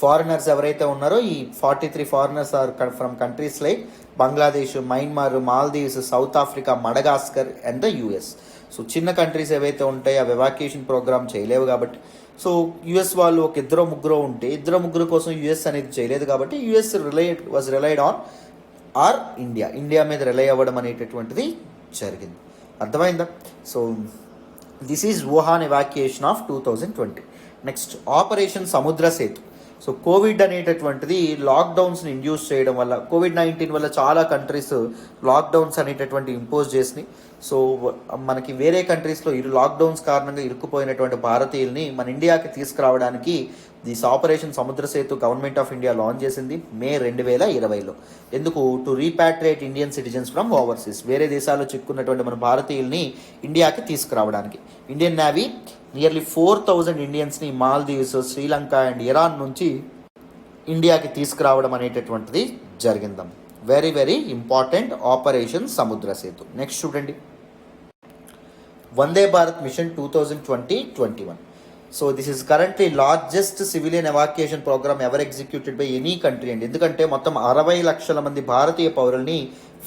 foreigners ఎవరైతే ఉన్నారో ఈ 43 foreigners are from countries like Bangladesh, Myanmar, Maldives, South Africa, Madagascar and the US. So చిన్న కంట్రీస్ ఏవైతే ఉంటాయో అవి ఎవాక్యుయేషన్ ప్రోగ్రామ్ చేయలేవు కాబట్టి సో US వాళ్ళు ఒక ఇద్దరు ముగ్గురు ఉంటే ఇద్దరు ముగ్గురు కోసం US అనేది చేయలేదు కాబట్టి US was relied on our India మీద రిలై అవ్వడం అనేటటువంటిది జరిగింది. అర్థమైందా? So this is Wuhan evacuation of 2020. Next operation Samudra Setu. So Covid అనేటటువంటిది లాక్డౌన్స్ని ఇండ్యూస్ చేయడం వల్ల, కోవిడ్-19 వల్ల చాలా కంట్రీస్ లాక్డౌన్స్ అనేటటువంటి ఇంపోజ్ చేసినాయి. సో మనకి వేరే కంట్రీస్లో లాక్డౌన్స్ కారణంగా ఇరుక్కుపోయినటువంటి భారతీయుల్ని మన ఇండియాకి తీసుకురావడానికి this operation Samudra Setu government of India launch చేసింది మే 2020లో. ఎందుకు? To రీపాట్రియేట్ Indian citizens from overseas. వేరే దేశాల్లో చిక్కున్నటువంటి మన భారతీయుల్ని ఇండియాకి తీసుకురావడానికి Indian navy nearly 4,000 ఇండియన్స్ని Maldives, Sri Lanka and Iran నుంచి ఇండియాకి తీసుకురావడం అనేటటువంటిది జరిగిందాం. Very very important operation Samudra Setu. Next చూడండి, Vande Bharat machine 2020-21. So this is currently largest civilian evacuation programme ever executed by any country అండి. ఎందుకంటే మొత్తం 60 లక్షల మంది భారతీయ పౌరుల్ని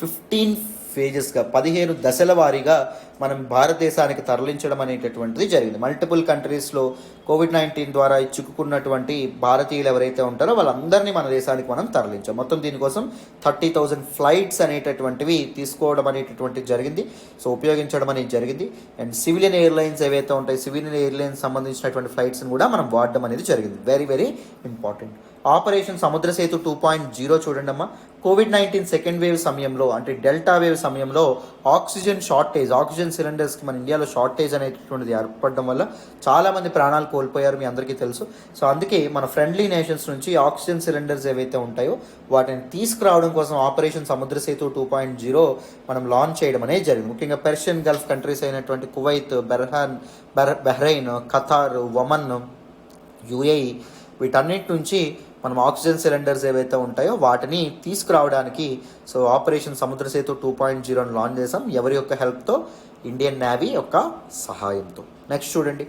15 ఫేజెస్గా 15 దశల వారీగా మనం భారతదేశానికి తరలించడం అనేటటువంటిది జరిగింది. మల్టిపుల్ కంట్రీస్లో కోవిడ్-19 ద్వారా చిక్కుకున్నటువంటి భారతీయులు ఎవరైతే ఉంటారో వాళ్ళందరినీ మన దేశానికి మనం తరలించాం. మొత్తం దీనికోసం 30,000 ఫ్లైట్స్ అనేటటువంటివి తీసుకోవడం అనేటటువంటిది జరిగింది. సో ఉపయోగించడం అనేది జరిగింది. అండ్ సివిలియన్ ఎయిర్లైన్స్ ఏవైతే ఉంటాయి, సివిలియన్ ఎయిర్లైన్స్ సంబంధించినటువంటి ఫ్లైట్స్ని కూడా మనం వాడడం అనేది జరిగింది. Very very important. Operation Samudra Setu 2.0 చూడండి అమ్మా. కోవిడ్-19 సెకండ్ వేవ్ సమయంలో, అంటే డెల్టా వేవ్ సమయంలో ఆక్సిజన్ సిలిండర్స్కి మన ఇండియాలో షార్టేజ్ అనేటటువంటిది ఏర్పడడం వల్ల చాలామంది ప్రాణాలు కోల్పోయారు, మీ అందరికీ తెలుసు. సో అందుకే మన ఫ్రెండ్లీ నేషన్స్ నుంచి ఆక్సిజన్ సిలిండర్స్ ఏవైతే ఉంటాయో వాటిని తీసుకురావడం కోసం ఆపరేషన్ సముద్ర సేతు 2.0 మనం లాంచ్ చేయడం అనేది జరిగింది. ముఖ్యంగా పెర్షియన్ గల్ఫ్ కంట్రీస్ అయినటువంటి Kuwait, Bahrain, Qatar, Oman, UAE వీటన్నిటి నుంచి మనం ఆక్సిజన్ సిలిండర్స్ ఏవైతే ఉంటాయో వాటిని తీసుకురావడానికి so operation Samudra Setu 2.0 launch చేసాం. ఎవరి యొక్క హెల్ప్తో? ఇండియన్ నేవీ యొక్క సహాయంతో. నెక్స్ట్ చూడండి,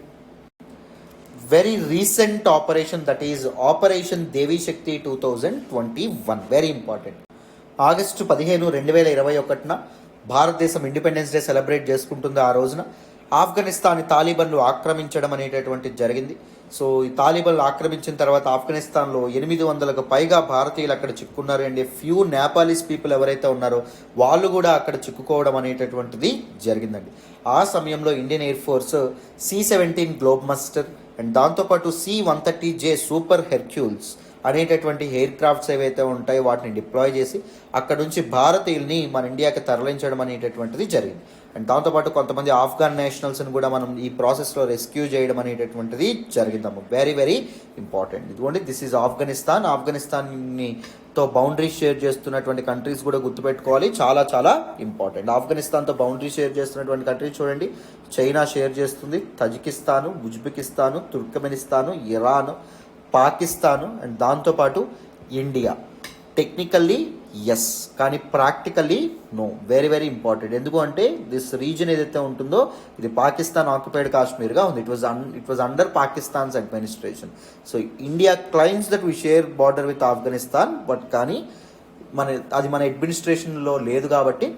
very recent operation, that is operation Devi Shakti 2021. Very important. August 15, 2021 భారతదేశం ఇండిపెండెన్స్ డే సెలబ్రేట్ చేసుకుంటుంది. ఆ రోజున ఆఫ్ఘనిస్తాన్ తాలిబన్లు ఆక్రమించడం అనేటటువంటిది జరిగింది. సో ఈ తాలిబన్లు ఆక్రమించిన తర్వాత ఆఫ్ఘనిస్తాన్లో 800కు పైగా భారతీయులు అక్కడ చిక్కున్నారు. అండ్ ఫ్యూ నేపాలీస్ పీపుల్ ఎవరైతే ఉన్నారో వాళ్ళు కూడా అక్కడ చిక్కుకోవడం అనేటటువంటిది జరిగిందండి. ఆ సమయంలో Indian air force C-17 Globemaster and దాంతోపాటు C-130J సూపర్ హెర్క్యూల్స్ అనేటటువంటి ఎయిర్ క్రాఫ్ట్స్ ఏవైతే ఉంటాయో వాటిని డిప్లాయ్ చేసి అక్కడ నుంచి భారతీయుల్ని మన ఇండియాకి తరలించడం అనేటటువంటిది జరిగింది. అండ్ దాంతోపాటు కొంతమంది ఆఫ్ఘన్ నేషనల్స్ని కూడా మనం ఈ ప్రాసెస్లో రెస్క్యూ చేయడం అనేటటువంటిది జరిగిందమ్మ. Very very important. ఇదిగోండి, దిస్ ఈజ్ ఆఫ్ఘనిస్తాన్తో బౌండరీ షేర్ చేస్తున్నటువంటి కంట్రీస్ కూడా గుర్తుపెట్టుకోవాలి, చాలా చాలా ఇంపార్టెంట్. ఆఫ్ఘనిస్తాన్తో బౌండరీ షేర్ చేస్తున్నటువంటి కంట్రీస్ చూడండి, చైనా షేర్ చేస్తుంది, Tajikistan, Uzbekistan, Turkmenistan, Iran, Pakistan and దాంతోపాటు ఇండియా. టెక్నికల్లీ ఎస్, కానీ practically no. Very very important. ఎందుకు అంటే దిస్ రీజన్ ఏదైతే ఉంటుందో ఇది పాకిస్తాన్ ఆక్యుపైడ్ కాశ్మీర్గా ఉంది. It was under Pakistan's administration. So India claims that we share border with Afghanistan, but కానీ అది మన అడ్మినిస్ట్రేషన్లో లేదు కాబట్టి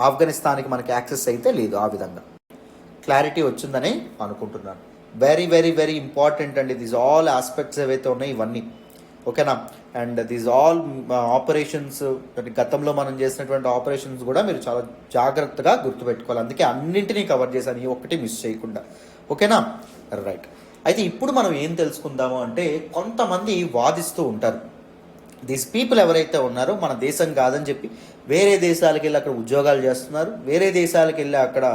ఆఫ్ఘనిస్తాన్కి మనకి యాక్సెస్ అయితే లేదు. ఆ విధంగా క్లారిటీ వచ్చిందని అనుకుంటున్నాను. వెరీ వెరీ వెరీ ఇంపార్టెంట్ అండి. దీస్ ఆల్ ఆస్పెక్ట్స్ ఏవైతే ఉన్నాయి ఇవన్నీ, ఓకేనా? అండ్ దీస్ ఆల్ ఆపరేషన్స్, గతంలో మనం చేసినటువంటి ఆపరేషన్స్ కూడా మీరు చాలా జాగ్రత్తగా గుర్తుపెట్టుకోవాలి. అందుకే అన్నింటినీ కవర్ చేశాను, ఈ ఒక్కటి మిస్ చేయకుండా, ఓకేనా? రైట్. అయితే ఇప్పుడు మనం ఏం తెలుసుకుందాము అంటే, కొంతమంది వాదిస్తూ ఉంటారు, దీస్ పీపుల్ ఎవరైతే ఉన్నారో మన దేశం కాదని చెప్పి వేరే దేశాలకు వెళ్ళి అక్కడ ఉద్యోగాలు చేస్తున్నారు, వేరే దేశాలకు వెళ్ళి అక్కడ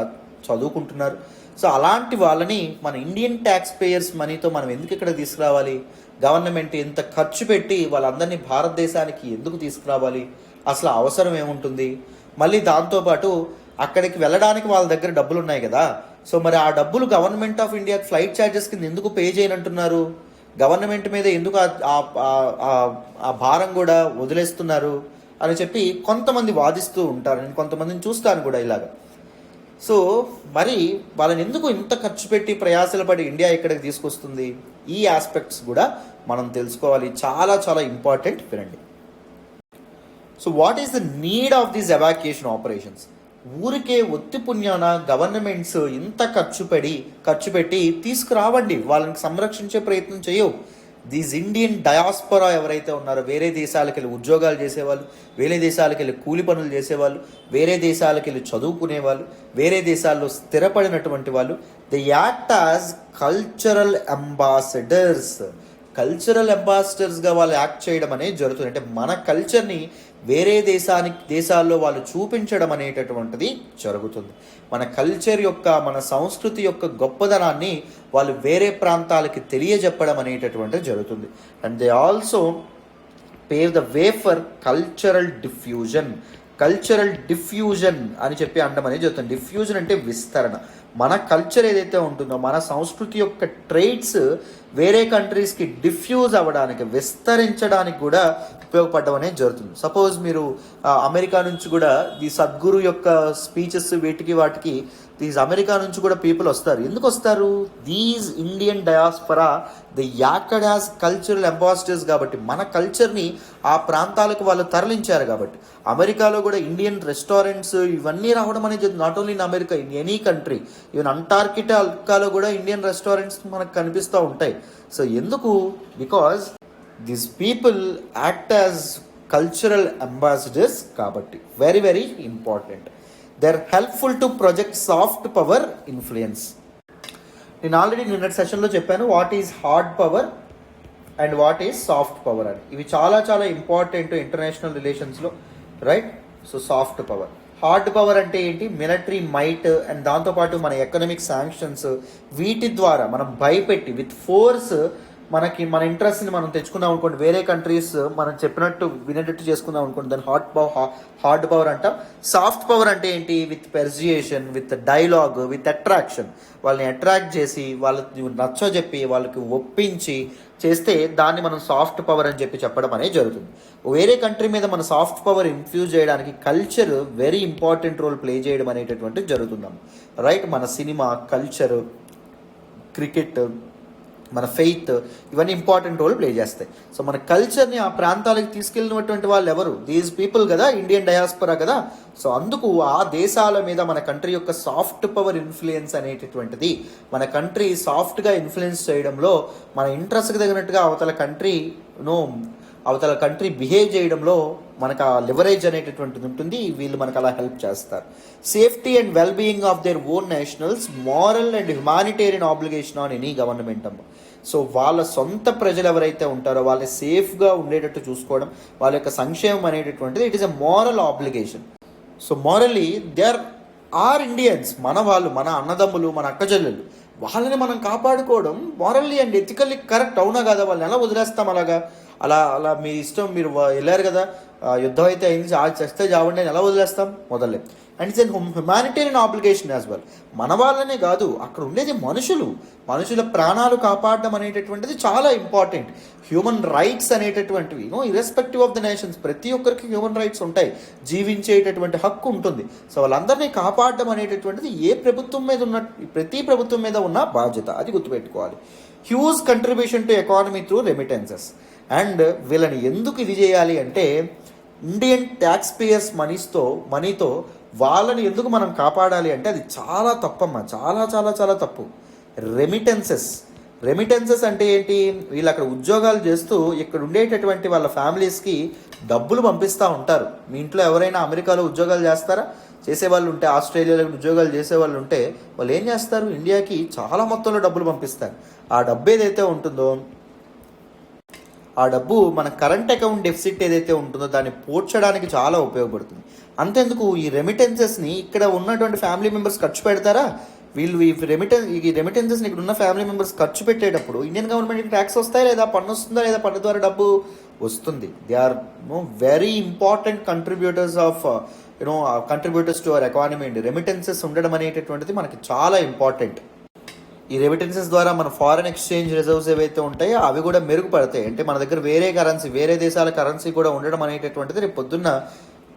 చదువుకుంటున్నారు. సో అలాంటి వాళ్ళని మన ఇండియన్ ట్యాక్స్ పేయర్స్ మనీతో మనం ఎందుకు ఇక్కడ తీసుకురావాలి? గవర్నమెంట్ ఎంత ఖర్చు పెట్టి వాళ్ళందరినీ భారతదేశానికి ఎందుకు తీసుకురావాలి? అసలు అవసరం ఏముంటుంది? మళ్ళీ దాంతోపాటు అక్కడికి వెళ్ళడానికి వాళ్ళ దగ్గర డబ్బులు ఉన్నాయి కదా, సో మరి ఆ డబ్బులు government of India flight charges కింద ఎందుకు పే చేయనంటున్నారు? గవర్నమెంట్ మీద ఎందుకు ఆ భారం కూడా వదిలేస్తున్నారు అని చెప్పి కొంతమంది వాదిస్తూ ఉంటారు. నేను కొంతమందిని చూస్తాను కూడా ఇలాగా. సో మరి వాళ్ళని ఎందుకు ఇంత ఖర్చు పెట్టి ప్రయాసలు పడి ఇండియా ఇక్కడికి తీసుకొస్తుంది? ఈ ఆస్పెక్ట్స్ కూడా మనం తెలుసుకోవాలి, చాలా చాలా ఇంపార్టెంట్. వినండి. So what is the need of these evacuation operations? ఊరికే ఒత్తి పుణ్యాన గవర్నమెంట్స్ ఇంత ఖర్చు పెట్టి తీసుకురావండి, వాళ్ళని సంరక్షించే ప్రయత్నం చేయవు. దీస్ ఇండియన్ డయాస్పొరా ఎవరైతే ఉన్నారో, వేరే దేశాలకు వెళ్ళి ఉద్యోగాలు చేసేవాళ్ళు, వేరే దేశాలకు వెళ్ళి కూలి పనులు చేసేవాళ్ళు, వేరే దేశాలకు వెళ్ళి చదువుకునేవాళ్ళు, వేరే దేశాల్లో స్థిరపడినటువంటి వాళ్ళు, they act as cultural ambassadors. Cultural అంబాసిడర్స్గా వాళ్ళు యాక్ట్ చేయడం అనేది జరుగుతుంది. అంటే మన కల్చర్ని వేరే దేశాల్లో వాళ్ళు చూపించడం అనేటటువంటిది జరుగుతుంది. మన కల్చర్ యొక్క, మన సంస్కృతి యొక్క గొప్పదనాన్ని వాళ్ళు వేరే ప్రాంతాలకి తెలియజెప్పడం అనేటటువంటిది జరుగుతుంది. And they also pave the way for cultural diffusion. Cultural diffusion అని చెప్పి అనడం అనేది జరుగుతుంది. డిఫ్యూజన్ అంటే విస్తరణ. మన కల్చర్ ఏదైతే ఉంటుందో, మన సంస్కృతి యొక్క ట్రైట్స్ వేరే కంట్రీస్కి డిఫ్యూజ్ అవ్వడానికి, విస్తరించడానికి కూడా ఉపయోగపడడం అనేది జరుగుతుంది. సపోజ్ మీరు అమెరికా నుంచి కూడా ఈ సద్గురు యొక్క స్పీచెస్ వాటికి దీస్ అమెరికా నుంచి కూడా పీపుల్ వస్తారు. ఎందుకు వస్తారు? These Indian డయాస్పొరా the acted as cultural ambassadors. కాబట్టి మన కల్చర్ని ఆ ప్రాంతాలకు వాళ్ళు తరలించారు. కాబట్టి అమెరికాలో కూడా ఇండియన్ రెస్టారెంట్స్ ఇవన్నీ రావడం అనేది not only in America, in any country, even అంటార్కిటికాలో కూడా ఇండియన్ రెస్టారెంట్స్ మనకు కనిపిస్తూ ఉంటాయి. సో ఎందుకు? Because these people act as cultural ambassadors. కాబట్టి very very important. They are helpful to project soft power influence. నేను ఆల్రెడీ నిన్నటి సెషన్లో చెప్పాను what is hard power and what is soft power అని. ఇవి చాలా చాలా ఇంపార్టెంట్ ఇంటర్నేషనల్ రిలేషన్స్లో, right? So soft power, hard power అంటే ఏంటి? మిలిటరీ మైట్ అండ్ దాంతోపాటు మన ఎకనామిక్ శాంక్షన్స్, వీటి ద్వారా మనం భయపెట్టి విత్ ఫోర్స్ మన ఇంట్రెస్ట్ని మనం తెచ్చుకుందాం అనుకోండి, వేరే కంట్రీస్ మనం చెప్పినట్టు వినేటట్టు చేసుకుందాం అనుకోండి, దాన్ని హార్డ్ పవర్ అంటాం. సాఫ్ట్ పవర్ అంటే ఏంటి? With పెర్సుయేషన్, with dialogue, with attraction. వాళ్ళని అట్రాక్ట్ చేసి, వాళ్ళకి నచ్చజెప్పి, వాళ్ళకి ఒప్పించి చేస్తే దాన్ని మనం సాఫ్ట్ పవర్ అని చెప్పడం అనేది జరుగుతుంది. వేరే కంట్రీ మీద మన సాఫ్ట్ పవర్ ఇన్ఫ్యూజ్ చేయడానికి culture very important role play చేయడం అనేటటువంటిది జరుగుతుందాం, రైట్? మన సినిమా, కల్చర్, క్రికెట్, మన ఫెయిత్, ఇవన్నీ ఇంపార్టెంట్ రోల్ ప్లే చేస్తాయి. సో మన కల్చర్ని ఆ ప్రాంతాలకు తీసుకెళ్ళినటువంటి వాళ్ళు ఎవరు? దీస్ పీపుల్ కదా, ఇండియన్ డయాస్పొరా కదా. సో అందుకు ఆ దేశాల మీద మన కంట్రీ యొక్క సాఫ్ట్ పవర్ ఇన్ఫ్లుయెన్స్ అనేటటువంటిది, మన కంట్రీ సాఫ్ట్గా ఇన్ఫ్లుయెన్స్ చేయడంలో, మన ఇంట్రెస్ట్కి తగినట్టుగా అవతల కంట్రీ బిహేవ్ చేయడంలో మనకు ఆ లివరేజ్ అనేటటువంటిది ఉంటుంది. వీళ్ళు మనకు అలా హెల్ప్ చేస్తారు. Safety and well being of their own nationals, moral and humanitarian obligation on any government అమ్మ. సో వాళ్ళ సొంత ప్రజలు ఎవరైతే ఉంటారో వాళ్ళని సేఫ్గా ఉండేటట్టు చూసుకోవడం, వాళ్ళ యొక్క సంక్షేమం అనేటటువంటిది it is a moral obligation. So morally there are Indians, మన వాళ్ళు, మన అన్నదమ్ములు, మన అక్కచెల్లెలు, వాళ్ళని మనం కాపాడుకోవడం మారల్లీ అండ్ ఎథికల్లీ కరెక్ట్. అవునా కదా? వాళ్ళని ఎలా వదిలేస్తాం అలాగా? అలా మీ ఇష్టం, మీరు వెళ్ళారు కదా, యుద్ధం అయితే అయింది, చేస్తే చావండి అని ఎలా వదిలేస్తాం? మొదలే. And it's an humanitarian obligation as well. మన వాళ్ళనే కాదు, అక్కడ ఉండేది మనుషుల ప్రాణాలు కాపాడడం అనేటటువంటిది చాలా ఇంపార్టెంట్. హ్యూమన్ రైట్స్ అనేటటువంటివి ఇర్రెస్పెక్టివ్ ఆఫ్ ద నేషన్స్, ప్రతి ఒక్కరికి హ్యూమన్ రైట్స్ ఉంటాయి, జీవించేటటువంటి హక్కు ఉంటుంది. సో వాళ్ళందరినీ కాపాడడం అనేటటువంటిది ప్రతి ప్రభుత్వం మీద ఉన్న బాధ్యత, అది గుర్తుపెట్టుకోవాలి. Huge contribution to economy through remittances. And వీళ్ళని ఎందుకు ఇది చేయాలి అంటే, ఇండియన్ ట్యాక్స్ పేయర్స్ మనీతో వాళ్ళని ఎందుకు మనం కాపాడాలి అంటే అది చాలా తప్పమ్మా, చాలా చాలా చాలా తప్పు. రెమిటెన్సెస్ అంటే ఏంటి? వీళ్ళు అక్కడ ఉద్యోగాలు చేస్తూ ఇక్కడ ఉండేటటువంటి వాళ్ళ ఫ్యామిలీస్కి డబ్బులు పంపిస్తూ ఉంటారు. మీ ఇంట్లో ఎవరైనా అమెరికాలో ఉద్యోగాలు చేస్తారా? చేసేవాళ్ళు ఉంటే, ఆస్ట్రేలియాలో ఉద్యోగాలు చేసేవాళ్ళు ఉంటే వాళ్ళు ఏం చేస్తారు? ఇండియాకి చాలా మొత్తంలో డబ్బులు పంపిస్తారు. ఆ డబ్బు ఏదైతే ఉంటుందో, ఆ డబ్బు మన కరెంట్ అకౌంట్ డెఫిసిట్ ఏదైతే ఉంటుందో దాన్ని పోడ్చడానికి చాలా ఉపయోగపడుతుంది. అంతేందుకు ఈ రెమిటెన్సెస్ని ఇక్కడ ఉన్నటువంటి ఫ్యామిలీ మెంబర్స్ ఖర్చు పెడతారా? వీళ్ళు ఈ రెమిటెన్సెస్ని ఇక్కడ ఉన్న ఫ్యామిలీ మెంబర్స్ ఖర్చు పెట్టేటప్పుడు ఇండియన్ గవర్నమెంట్కి ట్యాక్స్ వస్తాయి లేదా, పన్ను వస్తుందా లేదా, పన్ను ద్వారా డబ్బు వస్తుంది. They are very important contributors to our economy అండి. రెమిటెన్సెస్ ఉండడం అనేటటువంటిది మనకి చాలా ఇంపార్టెంట్. ఈ రెమిటెన్సెస్ ద్వారా మన ఫారెన్ ఎక్స్చేంజ్ రిజర్వ్స్ ఏవైతే ఉంటాయో అవి కూడా మెరుగుపడతాయి. అంటే మన దగ్గర వేరే దేశాల కరెన్సీ కూడా ఉండడం అనేటటువంటిది రేపు పొద్దున్న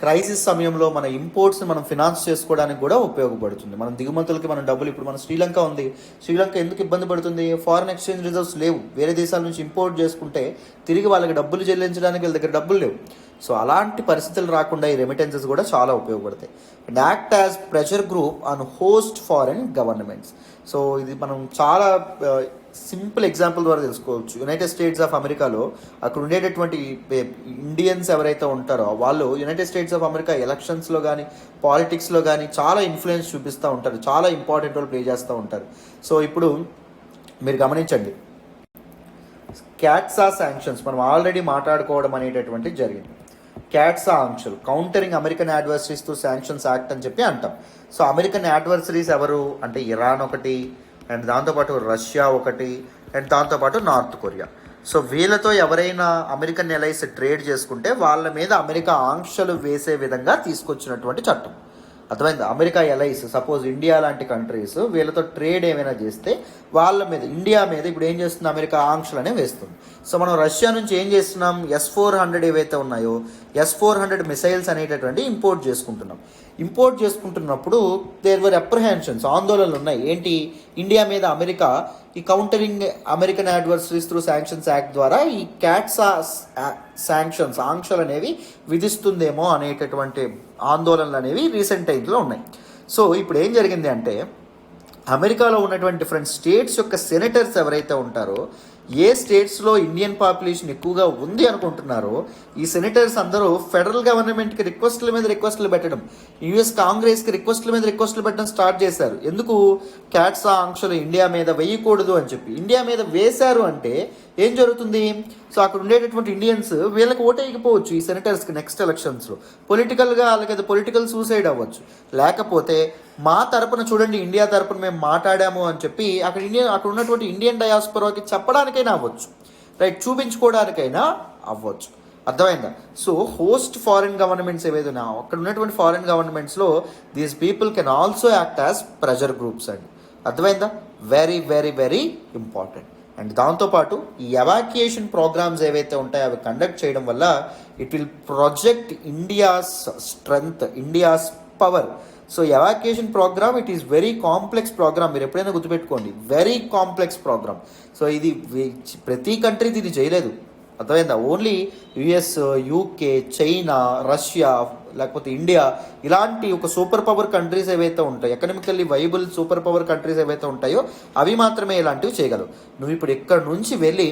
క్రైసిస్ సమయంలో మన ఇంపోర్ట్స్ని మనం ఫినాన్స్ చేసుకోవడానికి కూడా ఉపయోగపడుతుంది. మనం దిగుమతులకి మనం డబ్బులు, ఇప్పుడు మన శ్రీలంక ఉంది, శ్రీలంక ఎందుకు ఇబ్బంది పడుతుంది? ఫారెన్ ఎక్స్చేంజ్ రిజర్వ్స్ లేవు. వేరే దేశాల నుంచి ఇంపోర్ట్ చేసుకుంటే తిరిగి వాళ్ళకి డబ్బులు చెల్లించడానికి వీళ్ళ దగ్గర డబ్బులు లేవు. సో అలాంటి పరిస్థితులు రాకుండా ఈ రెమిటెన్సెస్ కూడా చాలా ఉపయోగపడతాయి. And act as pressure group on host foreign governments. So ఇది మనం చాలా సింపుల్ ఎగ్జాంపుల్ ద్వారా తెలుసుకోవచ్చు. యునైటెడ్ స్టేట్స్ ఆఫ్ అమెరికాలో అక్కడ ఉండేటటువంటి ఇండియన్స్ ఎవరైతే ఉంటారో వాళ్ళు యునైటెడ్ స్టేట్స్ ఆఫ్ అమెరికా ఎలక్షన్స్లో కానీ పాలిటిక్స్లో కానీ చాలా ఇన్ఫ్లుయెన్స్ చూపిస్తూ ఉంటారు, చాలా ఇంపార్టెంట్ రోల్ ప్లే చేస్తూ ఉంటారు. సో ఇప్పుడు మీరు గమనించండి, క్యాట్సా శాంక్షన్స్ మనం ఆల్రెడీ మాట్లాడుకోవడం అనేటటువంటి జరిగింది. క్యాట్సా ఆంక్షలు, countering American adversaries to sanctions act అని చెప్పి అంటాం. సో అమెరికన్ యాడ్వర్సరీస్ ఎవరు అంటే ఇరాన్ ఒకటి, అండ్ దాంతోపాటు రష్యా ఒకటి, అండ్ దాంతోపాటు నార్త్ కొరియా. సో వీళ్ళతో ఎవరైనా అమెరికన్ ఎలైస్ ట్రేడ్ చేసుకుంటే వాళ్ళ మీద అమెరికా ఆంక్షలు వేసే విధంగా తీసుకొచ్చినటువంటి చట్టం. అర్థమైంది? అమెరికా ఎలైస్ సపోజ్ ఇండియా లాంటి కంట్రీస్ వీళ్ళతో ట్రేడ్ ఏమైనా చేస్తే వాళ్ళ మీద, ఇండియా మీద ఇప్పుడు ఏం చేస్తుంది, అమెరికా ఆంక్షలనే వేస్తుంది. సో మనం రష్యా నుంచి ఏం చేస్తున్నాం, S-400 ఏవైతే ఉన్నాయో S-400 మిసైల్స్ అనేటటువంటి ఇంపోర్ట్ చేసుకుంటున్నాం. ఇంపోర్ట్ చేసుకుంటున్నప్పుడు దేర్ వర్ అప్రహెన్షన్స్, ఆందోళనలు ఉన్నాయి. ఏంటి, ఇండియా మీద అమెరికా ఈ countering American adversaries through sanctions act ద్వారా ఈ క్యాట్సా శాంక్షన్స్ ఆంక్షలు అనేవి విధిస్తుందేమో అనేటటువంటి ఆందోళనలు అనేవి రీసెంట్ టైమ్స్లో ఉన్నాయి. సో ఇప్పుడు ఏం జరిగింది అంటే అమెరికాలో ఉన్నటువంటి డిఫరెంట్ స్టేట్స్ యొక్క సెనేటర్స్ ఎవరైతే ఉంటారో, ఏ స్టేట్స్లో ఇండియన్ పాపులేషన్ ఎక్కువగా ఉంది అనుకుంటున్నారో ఈ సెనేటర్స్ అందరూ ఫెడరల్ గవర్నమెంట్కి రిక్వెస్ట్ల మీద రిక్వెస్ట్లు పెట్టడం, యుఎస్ కాంగ్రెస్కి రిక్వెస్ట్ల మీద రిక్వెస్ట్లు పెట్టడం స్టార్ట్ చేశారు. ఎందుకు, క్యాట్సా ఆంక్షలు ఇండియా మీద వేయకూడదు అని చెప్పి. ఇండియా మీద వేశారు అంటే ఏం జరుగుతుంది, సో అక్కడ ఉండేటటువంటి ఇండియన్స్ వీళ్ళకి ఓటేయకపోవచ్చు ఈ సెనేటర్స్కి నెక్స్ట్ ఎలక్షన్స్లో. పొలిటికల్గా వాళ్ళకి అది పొలిటికల్ సూసైడ్ అవ్వచ్చు. లేకపోతే మా తరపున చూడండి, ఇండియా తరపున మేము మాట్లాడాము అని చెప్పి అక్కడ ఉన్నటువంటి ఇండియన్ డయాస్పోరాకి చెప్పడానికైనా అవ్వచ్చు, రైట్, చూపించుకోవడానికైనా అవ్వచ్చు. అర్థమైందా? సో హోస్ట్ ఫారిన్ గవర్నమెంట్స్ ఏవైతే ఉన్నాయో అక్కడ ఉన్నటువంటి ఫారిన్ గవర్నమెంట్స్లో these people can also act as pressure groups అండి. అర్థమైందా? Very very very important. And దాంతోపాటు ఈ ఎవాక్యుయేషన్ ప్రోగ్రామ్స్ ఏవైతే ఉంటాయో అవి కండక్ట్ చేయడం వల్ల it will project India's strength, India's power. So evacuation program it is very complex program, మీరు ఎప్పుడైనా గుర్తుపెట్టుకోండి, వెరీ కాంప్లెక్స్ ప్రోగ్రామ్. సో ఇది ప్రతి కంట్రీ ఇది చేయలేదు. అర్థమైందా? Only US, UK, China, Russia, లేకపోతే ఇండియా ఇలాంటి ఒక సూపర్ పవర్ కంట్రీస్ ఏవైతే ఉంటాయో, economically viable super power countries ఏవైతే ఉంటాయో అవి మాత్రమే ఇలాంటివి చేయగలవు. నువ్వు ఇప్పుడు ఇక్కడ నుంచి వెళ్ళి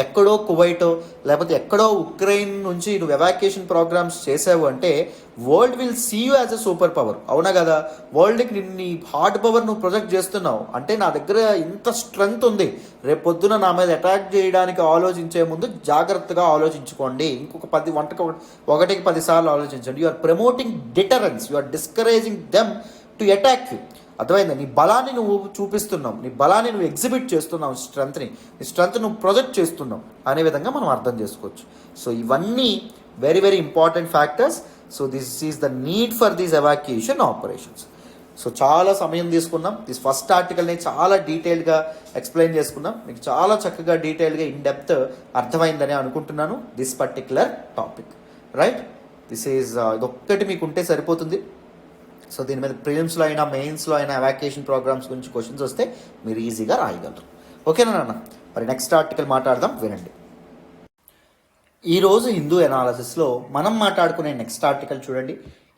ఎక్కడో కువైటో లేకపోతే ఎక్కడో ఉక్రెయిన్ నుంచి నువ్వు ఎవాక్యుయేషన్ ప్రోగ్రామ్స్ చేసావు అంటే world will see you as a super power. అవునా కదా? వరల్డ్కి నీ హార్డ్ పవర్ నువ్వు ప్రొజెక్ట్ చేస్తున్నావు అంటే నా దగ్గర ఇంత స్ట్రెంగ్త్ ఉంది, రేపు పొద్దున నా మీద అటాక్ చేయడానికి ఆలోచించే ముందు జాగ్రత్తగా ఆలోచించుకోండి. ఇంకొక 1కి 10 సార్లు ఆలోచించండి. You are promoting deterrence, you are discouraging them to attack you. అర్థమైందా? నీ బలాన్ని నువ్వు చూపిస్తున్నావు, నీ బలాన్ని నువ్వు ఎగ్జిబిట్ చేస్తున్నావు, నీ స్ట్రెంత్ నువ్వు ప్రొజెక్ట్ చేస్తున్నావు అనే విధంగా మనం అర్థం చేసుకోవచ్చు. సో ఇవన్నీ very very important factors. So this is the need for these evacuation operations. So చాలా సమయం తీసుకున్నాం. దిస్ ఫస్ట్ ఆర్టికల్ని చాలా డీటెయిల్గా ఎక్స్ప్లెయిన్ చేసుకున్నాం. మీకు చాలా చక్కగా డీటెయిల్గా ఇన్ డెప్త్ అర్థమైందని అనుకుంటున్నాను this particular topic, right. This is ఇదొక్కటి మీకు ఉంటే సరిపోతుంది. సో దీని మీద ప్రిలిమ్స్లో అయినా మెయిన్స్లో అయినా ఎవాక్యుయేషన్ ప్రోగ్రామ్స్ గురించి క్వశ్చన్స్ వస్తే మీరు ఈజీగా రాయగలరు. ఓకేనా నాన్న? మరి నెక్స్ట్ ఆర్టికల్ మాట్లాడదాం, వినండి. ఈరోజు హిందూ ఎనాలిసిస్లో మనం మాట్లాడుకునే నెక్స్ట్ ఆర్టికల్ చూడండి.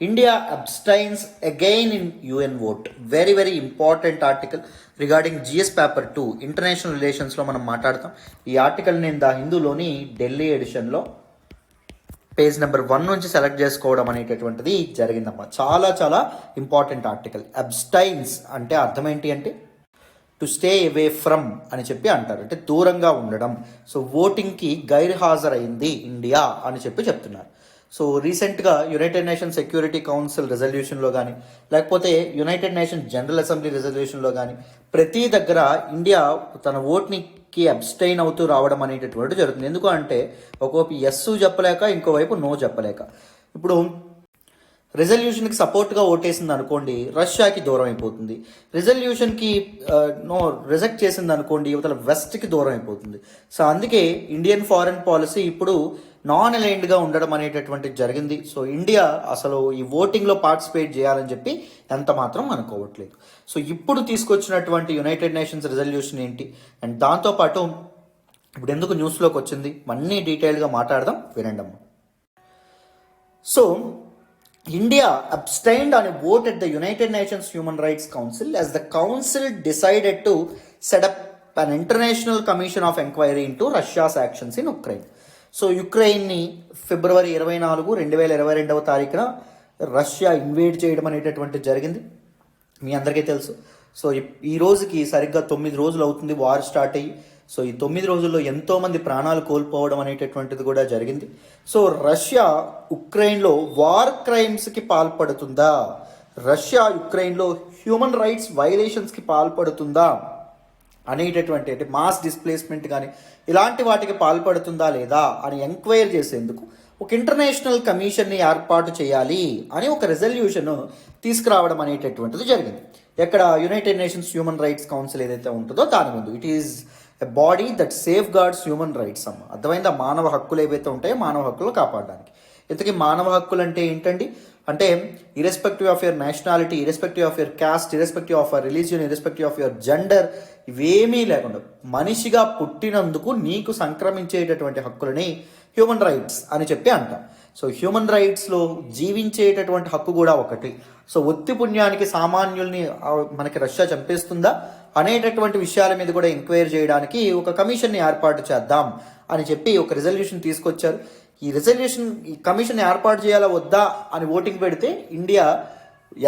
India abstains again in UN vote. Very very important article regarding GS paper 2 international రిలేషన్స్లో మనం మాట్లాడతాం. ఈ ఆర్టికల్ నేను ద హిందూలోని ఢిల్లీ ఎడిషన్లో పేజ్ నెంబర్ 1 నుంచి సెలెక్ట్ చేసుకోవడం అనేటటువంటిది జరిగిందమ్మా. చాలా చాలా ఇంపార్టెంట్ ఆర్టికల్. అబ్స్టైన్స్ అంటే అర్థం ఏంటి అంటే టు స్టే అవే ఫ్రమ్ అని చెప్పి అంటారు, అంటే దూరంగా ఉండడం. సో ఓటింగ్కి గైర్హాజరైంది ఇండియా అని చెప్పి చెప్తున్నారు. సో రీసెంట్గా యునైటెడ్ నేషన్ సెక్యూరిటీ కౌన్సిల్ రెజల్యూషన్లో కానీ లేకపోతే యునైటెడ్ నేషన్ జనరల్ అసెంబ్లీ రెజల్యూషన్లో కానీ ప్రతి దగ్గర ఇండియా తన ఓట్నికి అబ్స్టైన్ అవుతూ రావడం అనేటటువంటి జరుగుతుంది. ఎందుకు అంటే ఒకవైపు ఎస్ చెప్పలేక ఇంకోవైపు నో చెప్పలేక. ఇప్పుడు రెజల్యూషన్కి సపోర్ట్గా ఓటేసింది అనుకోండి, రష్యాకి దూరం అయిపోతుంది. రెజల్యూషన్కి నో రిజెక్ట్ చేసింది అనుకోండి, యువతల వెస్ట్కి దూరం అయిపోతుంది. సో అందుకే ఇండియన్ ఫారెన్ పాలసీ ఇప్పుడు నాన్ అలైన్డ్గా ఉండడం అనేటటువంటిది జరిగింది. సో ఇండియా అసలు ఈ ఓటింగ్లో పార్టిసిపేట్ చేయాలని చెప్పి ఎంత మాత్రం అనుకోవట్లేదు. సో ఇప్పుడు తీసుకొచ్చినటువంటి యునైటెడ్ నేషన్స్ రెజల్యూషన్ ఏంటి అండ్ దాంతోపాటు ఇప్పుడు ఎందుకు న్యూస్లోకి వచ్చింది అన్నీ డీటెయిల్గా మాట్లాడదాం, వినండి అమ్మ. So India abstained on a vote at the United Nations Human Rights Council as the council decided to set up an international commission of inquiry into Russia's actions in Ukraine. So యుక్రెయిన్ని February 24, 2022 Russia invade చేయడం అనేటటువంటి జరిగింది. మీ అందరికీ తెలుసు. So ఈ రోజుకి సరిగ్గా 9 రోజులు అవుతుంది వార్ స్టార్ట్ అయ్యి. సో ఈ 9 రోజుల్లో ఎంతోమంది ప్రాణాలు కోల్పోవడం అనేటటువంటిది కూడా జరిగింది. సో రష్యా ఉక్రెయిన్లో వార్ క్రైమ్స్కి పాల్పడుతుందా, రష్యా యుక్రెయిన్లో హ్యూమన్ రైట్స్ వైలేషన్స్కి పాల్పడుతుందా అనేటటువంటి అంటే మాస్ డిస్ప్లేస్మెంట్ కానీ ఇలాంటి వాటికి పాల్పడుతుందా లేదా అని ఎంక్వైరీ చేసేందుకు ఒక ఇంటర్నేషనల్ కమిషన్ని ఏర్పాటు చేయాలి అని ఒక రెజల్యూషన్ తీసుకురావడం అనేటటువంటిది జరిగింది. ఎక్కడ United nations human rights council ఏదైతే ఉంటుందో దాని ముందు. It is a body that safe guards human rights అమ్మ. అర్థమైందా? మానవ హక్కులు ఏవైతే ఉంటాయో మానవ హక్కులు కాపాడడానికి. ఇంతకీ మానవ హక్కులు అంటే ఏంటండి? అంటే irrespective of your nationality, irrespective of your caste, irrespective of your religion, irrespective of your gender, ఇవేమీ లేకుండా మనిషిగా పుట్టినందుకు నీకు సంక్రమించేటటువంటి హక్కులని హ్యూమన్ రైట్స్ అని చెప్పి అంటాం. సో హ్యూమన్ రైట్స్లో జీవించేటటువంటి హక్కు కూడా ఒకటి. సో ఒత్తి పుణ్యానికి సామాన్యుల్ని మనకి రష్యా చంపేస్తుందా అనేటటువంటి విషయాల మీద కూడా ఎంక్వైరీ చేయడానికి ఒక కమిషన్ని ఏర్పాటు చేద్దాం అని చెప్పి ఒక రిజల్యూషన్ తీసుకొచ్చారు. ఈ కమిషన్ ఏర్పాటు చేయాలా వద్దా అని ఓటింగ్ పెడితే ఇండియా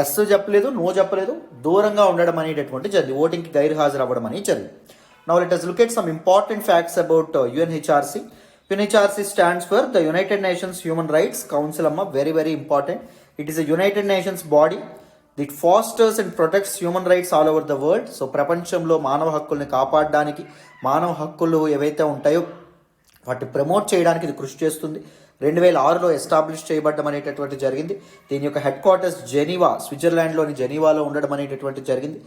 ఎస్ చెప్పలేదు, నో చెప్పలేదు, దూరంగా ఉండడం అనేటటువంటి జరిగింది. ఓటింగ్కి గైర్ హాజరు అవ్వడం అనేది జరిగింది. Now let us look at some important facts about UNHRC. UNHRC stands for the United Nations Human Rights Council. Amma, very very important. It is a United Nations body that fosters and protects human rights all over the world. So ప్రపంచంలో మానవ హక్కుల్ని కాపాడడానికి, మానవ హక్కులు ఏవైతే ఉంటాయో వాటిని promote చేయడానికి ఇది కృషి చేస్తుంది. 2006లో ఎస్టాబ్లిష్ చేయబడ్డం అనేటటువంటి జరిగింది. దీని యొక్క హెడ్ క్వార్టర్స్ జెనీవా, స్విట్జర్లాండ్లోని జెనీవాలో ఉండడం అనేటటువంటి జరిగింది.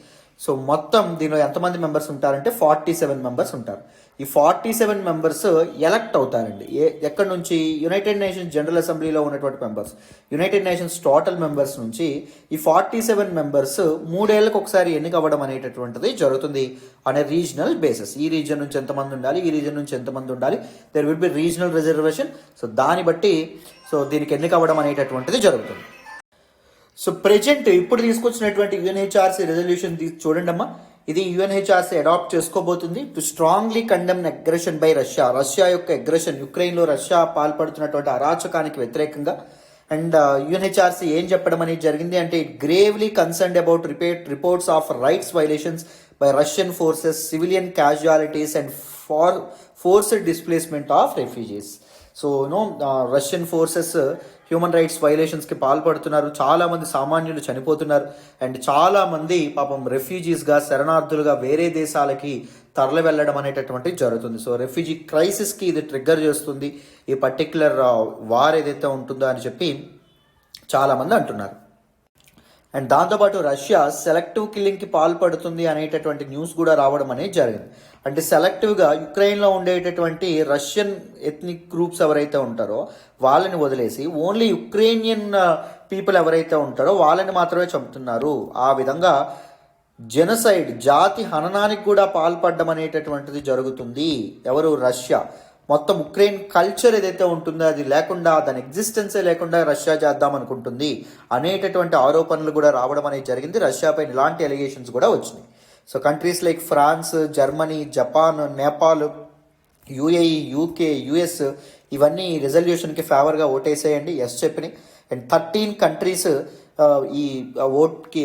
సో మొత్తం దీనిలో ఎంతమంది మెంబర్స్ ఉంటారంటే 47 మెంబర్స్ ఉంటారు. ఈ 47 మెంబర్స్ ఎలక్ట్ అవుతారండి. ఎక్కడి నుంచి? యునైటెడ్ నేషన్స్ జనరల్ అసెంబ్లీలో ఉన్నటువంటి members, United nations total members నుంచి ఈ 47 మెంబర్స్ 3 ఏళ్లకు ఒకసారి ఎన్నిక అవ్వడం అనేటటువంటిది జరుగుతుంది అనే రీజనల్ బేసిస్. ఈ రీజన్ నుంచి ఎంతమంది ఉండాలి, ఈ రీజన్ నుంచి ఎంతమంది ఉండాలి, there will be regional reservation. So దాన్ని బట్టి దీనికి ఎన్నిక అవ్వడం అనేటటువంటిది జరుగుతుంది. సో ప్రెజెంట్ ఇప్పుడు తీసుకొచ్చినటువంటి యుఎన్హెచ్ఆర్సీ రెజల్యూషన్ చూడండి అమ్మా. ఇది యుఎన్హెచ్ఆర్సీ అడాప్ట్ చేసుకోబోతుంది to strongly condemn aggression by Russia. Russia యొక్క అగ్రెషన్, యుక్రెయిన్లో రష్యా పాల్పడుతున్నటువంటి అరాచకానికి వ్యతిరేకంగా. అండ్ యుఎన్హెచ్ఆర్సీ ఏం చెప్పడం అనేది జరిగింది అంటే it gravely concerned about reports of rights violations by Russian forces, civilian casualties and forced displacement of refugees. So Russian forces human rights వైలేషన్స్కి పాల్పడుతున్నారు, చాలామంది సామాన్యులు చనిపోతున్నారు, అండ్ చాలామంది పాపం రెఫ్యూజీస్గా, శరణార్థులుగా వేరే దేశాలకి తరలి వెళ్ళడం అనేటటువంటి జరుగుతుంది. సో రెఫ్యూజీ క్రైసిస్కి ఇది ట్రిగ్గర్ చేస్తుంది ఈ పర్టిక్యులర్ వార్ ఏదైతే ఉంటుందో అని చెప్పి చాలామంది అంటున్నారు. అండ్ దాంతోపాటు రష్యా సెలెక్టివ్ కిల్లింగ్కి పాల్పడుతుంది అనేటటువంటి న్యూస్ కూడా రావడం అనేది జరిగింది. అంటే సెలెక్టివ్గా యుక్రెయిన్లో ఉండేటటువంటి రష్యన్ ఎథ్నిక్ గ్రూప్స్ ఎవరైతే ఉంటారో వాళ్ళని వదిలేసి ఓన్లీ యుక్రెయినియన్ పీపుల్ ఎవరైతే ఉంటారో వాళ్ళని మాత్రమే చంపుతున్నారు. ఆ విధంగా జెనసైడ్, జాతి హననానికి కూడా పాల్పడడం అనేటటువంటిది జరుగుతుంది. ఎవరు? రష్యా. మొత్తం ఉక్రెయిన్ కల్చర్ ఏదైతే ఉంటుందో అది లేకుండా, దాని ఎగ్జిస్టెన్సే లేకుండా రష్యా చేద్దాం అనుకుంటుంది అనేటటువంటి ఆరోపణలు కూడా రావడం అనేది జరిగింది. రష్యాపై ఇలాంటి ఎలిగేషన్స్ కూడా వచ్చినాయి. So countries like France, Germany, Japan, Nepal, UAE, UK, US ఇవన్నీ రెజల్యూషన్కి ఫేవర్గా ఓటేసేయండి, ఎస్ చెప్పినాయి. అండ్ 13 కంట్రీస్ ఈ ఓట్కి